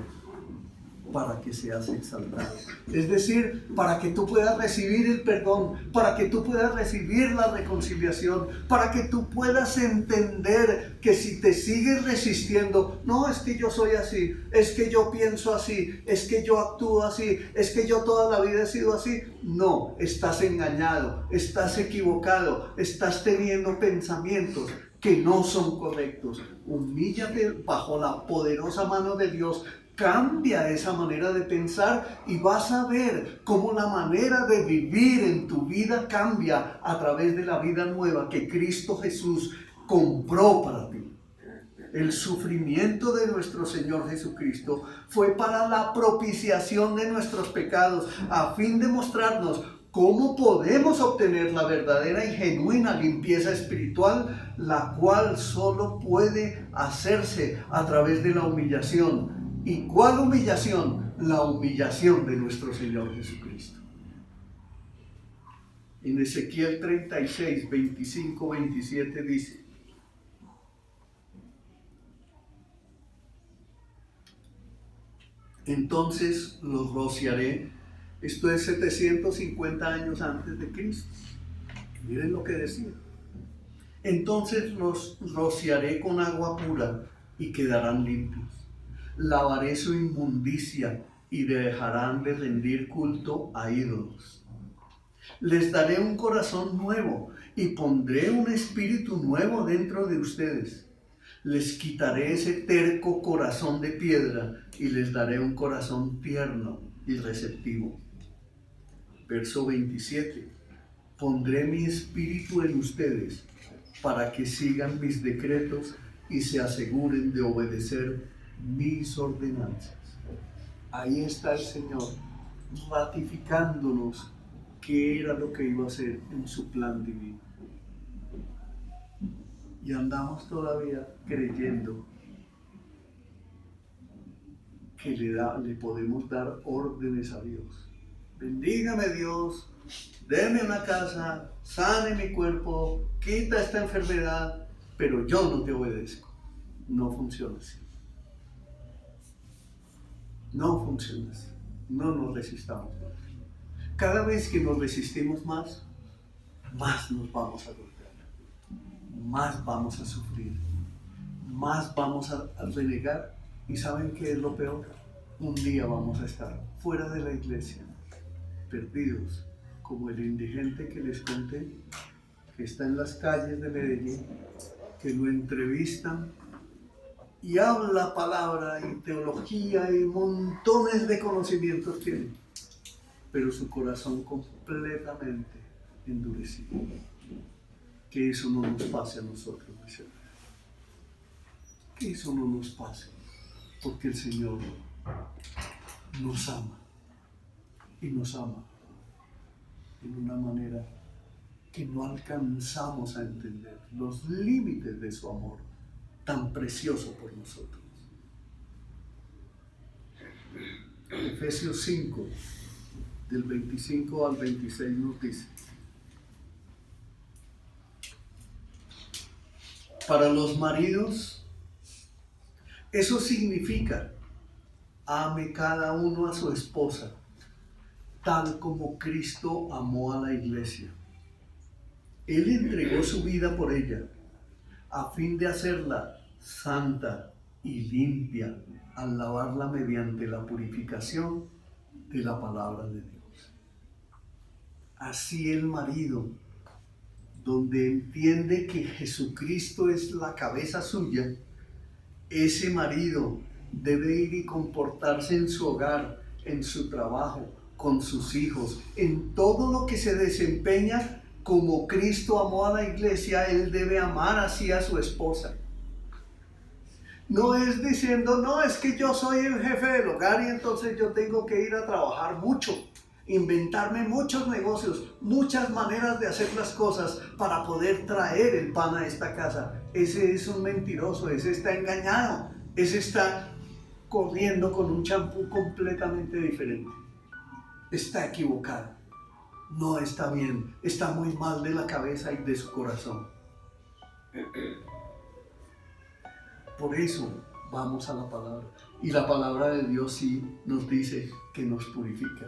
para que seas exaltado. Es decir, para que tú puedas recibir el perdón, para que tú puedas recibir la reconciliación, para que tú puedas entender que si te sigues resistiendo, no, es que yo soy así, es que yo pienso así, es que yo actúo así, es que yo toda la vida he sido así. No, estás engañado, estás equivocado, estás teniendo pensamientos que no son correctos. Humíllate bajo la poderosa mano de Dios. Cambia esa manera de pensar y vas a ver cómo la manera de vivir en tu vida cambia a través de la vida nueva que Cristo Jesús compró para ti. El sufrimiento de nuestro Señor Jesucristo fue para la propiciación de nuestros pecados, a fin de mostrarnos cómo podemos obtener la verdadera y genuina limpieza espiritual, la cual solo puede hacerse a través de la humillación. ¿Y cuál humillación? La humillación de nuestro Señor Jesucristo. En Ezequiel 36, 25, 27 dice: entonces los rociaré. Esto es 750 años antes de Cristo. Miren lo que decía. Entonces los rociaré con agua pura y quedarán limpios. Lavaré su inmundicia y dejarán de rendir culto a ídolos. Les daré un corazón nuevo y pondré un espíritu nuevo dentro de ustedes. Les quitaré ese terco corazón de piedra y les daré un corazón tierno y receptivo. Verso 27. Pondré mi espíritu en ustedes para que sigan mis decretos y se aseguren de obedecer mis ordenanzas. Ahí está el Señor ratificándonos qué era lo que iba a hacer en su plan divino. Y andamos todavía creyendo que le podemos dar órdenes a Dios. Bendígame Dios, deme una casa, sane mi cuerpo, quita esta enfermedad, pero yo no te obedezco. No funciona así. No funciona así. No nos resistamos más. Cada vez que nos resistimos más, más nos vamos a golpear, más vamos a sufrir, más vamos a renegar. ¿Y saben qué es lo peor? Un día vamos a estar fuera de la iglesia, perdidos, como el indigente que les conté, que está en las calles de Medellín, que lo entrevistan y habla palabra y teología y montones de conocimientos tiene, pero su corazón completamente endurecido. Que eso no nos pase a nosotros, mis hermanos. Que eso no nos pase, porque el Señor nos ama y nos ama en una manera que no alcanzamos a entender los límites de su amor tan precioso por nosotros. Efesios 5, del 25 al 26 nos dice: para los maridos, eso significa: ame cada uno a su esposa, tal como Cristo amó a la iglesia. Él entregó su vida por ella, a fin de hacerla santa y limpia, al lavarla mediante la purificación de la palabra de Dios. Así el marido, donde entiende que Jesucristo es la cabeza suya, ese marido debe ir y comportarse en su hogar, en su trabajo, con sus hijos, en todo lo que se desempeña como Cristo amó a la iglesia. Él debe amar así a su esposa. No es diciendo, no, es que yo soy el jefe del hogar y entonces yo tengo que ir a trabajar mucho, inventarme muchos negocios, muchas maneras de hacer las cosas para poder traer el pan a esta casa. Ese es un mentiroso, ese está engañado, ese está corriendo con un champú completamente diferente. Está equivocado, no está bien, está muy mal de la cabeza y de su corazón. Por eso vamos a la palabra. Y la palabra de Dios sí nos dice que nos purifica.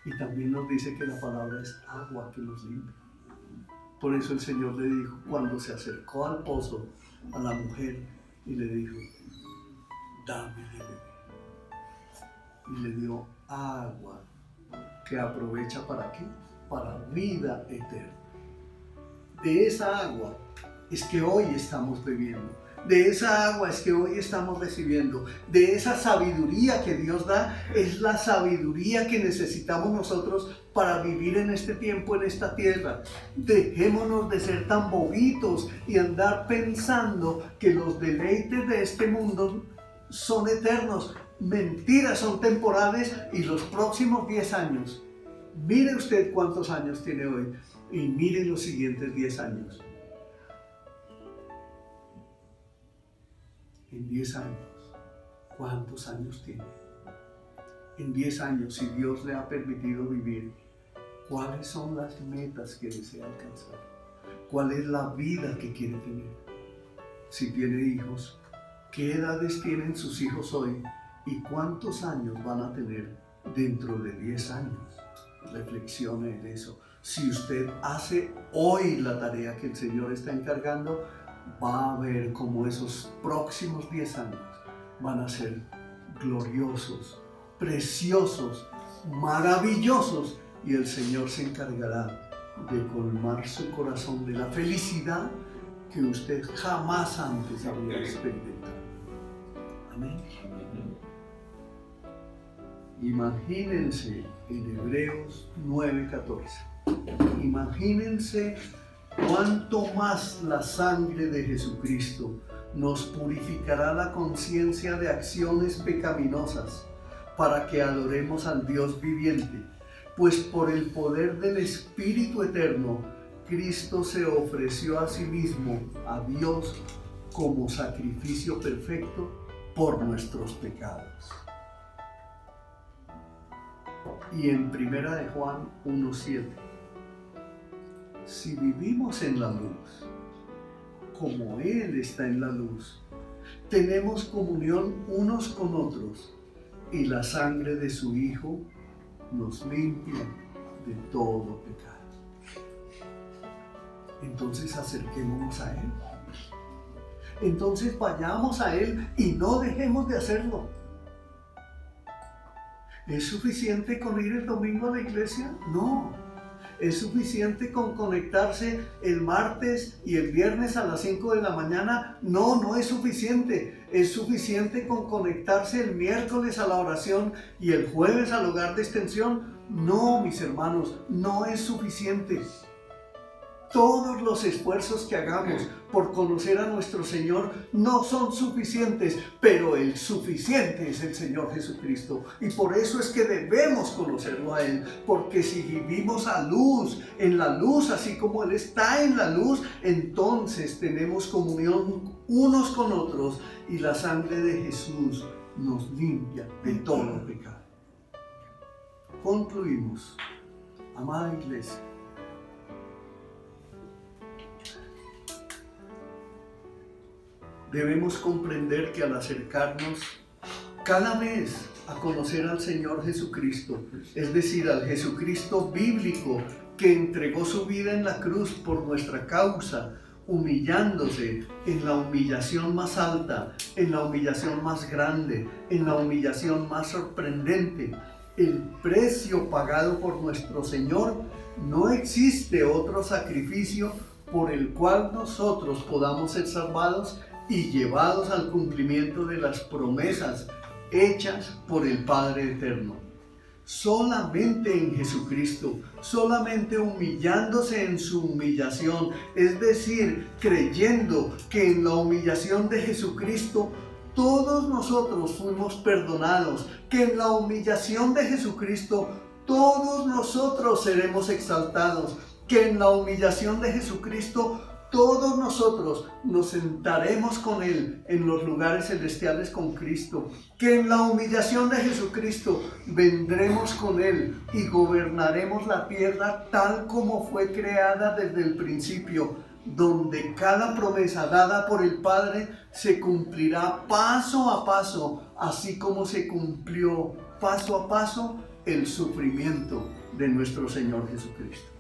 Y también nos dice que la palabra es agua que nos limpia. Por eso el Señor le dijo, cuando se acercó al pozo, a la mujer, y le dijo, dame de beber. Y le dio agua que aprovecha ¿para qué? Para vida eterna. De esa agua es que hoy estamos bebiendo. De esa agua es que hoy estamos recibiendo. De esa sabiduría que Dios da, es la sabiduría que necesitamos nosotros para vivir en este tiempo, en esta tierra. Dejémonos de ser tan bobitos y andar pensando que los deleites de este mundo son eternos. Mentiras, son temporales, y los próximos 10 años, mire usted cuántos años tiene hoy y mire los siguientes 10 años. En 10 años, ¿cuántos años tiene? En 10 años, si Dios le ha permitido vivir, ¿cuáles son las metas que desea alcanzar? ¿Cuál es la vida que quiere tener? Si tiene hijos, ¿qué edades tienen sus hijos hoy? ¿Y cuántos años van a tener dentro de 10 años? Reflexione en eso. Si usted hace hoy la tarea que el Señor está encargando, va a ver cómo esos próximos 10 años van a ser gloriosos, preciosos, maravillosos, y el Señor se encargará de colmar su corazón de la felicidad que usted jamás antes había experimentado. Amén. Imagínense en Hebreos 9:14. Imagínense cuánto más la sangre de Jesucristo nos purificará la conciencia de acciones pecaminosas para que adoremos al Dios viviente. Pues por el poder del Espíritu Eterno, Cristo se ofreció a sí mismo, a Dios, como sacrificio perfecto por nuestros pecados. Y en 1 de Juan 1:7, si vivimos en la luz, como Él está en la luz, tenemos comunión unos con otros, y la sangre de su Hijo nos limpia de todo pecado. Entonces acerquémonos a Él. Entonces vayamos a Él y no dejemos de hacerlo. ¿Es suficiente con ir el domingo a la iglesia? No. ¿Es suficiente con conectarse el martes y el viernes a las 5 de la mañana? No, no es suficiente. ¿Es suficiente con conectarse el miércoles a la oración y el jueves al hogar de extensión? No, mis hermanos, no es suficiente. Todos los esfuerzos que hagamos por conocer a nuestro Señor no son suficientes, pero el suficiente es el Señor Jesucristo. Y por eso es que debemos conocerlo a Él, porque si vivimos en la luz, así como Él está en la luz, entonces tenemos comunión unos con otros y la sangre de Jesús nos limpia de todo pecado. Concluimos, amada iglesia. Debemos comprender que al acercarnos cada vez a conocer al Señor Jesucristo, es decir, al Jesucristo bíblico que entregó su vida en la cruz por nuestra causa, humillándose en la humillación más alta, en la humillación más grande, en la humillación más sorprendente, el precio pagado por nuestro Señor, no existe otro sacrificio por el cual nosotros podamos ser salvados y llevados al cumplimiento de las promesas hechas por el Padre Eterno. Solamente en Jesucristo, solamente humillándose en su humillación, es decir, creyendo que en la humillación de Jesucristo todos nosotros fuimos perdonados, que en la humillación de Jesucristo todos nosotros seremos exaltados, que en la humillación de Jesucristo todos nosotros nos sentaremos con Él en los lugares celestiales con Cristo, que en la humillación de Jesucristo vendremos con Él y gobernaremos la tierra tal como fue creada desde el principio, donde cada promesa dada por el Padre se cumplirá paso a paso, así como se cumplió paso a paso el sufrimiento de nuestro Señor Jesucristo.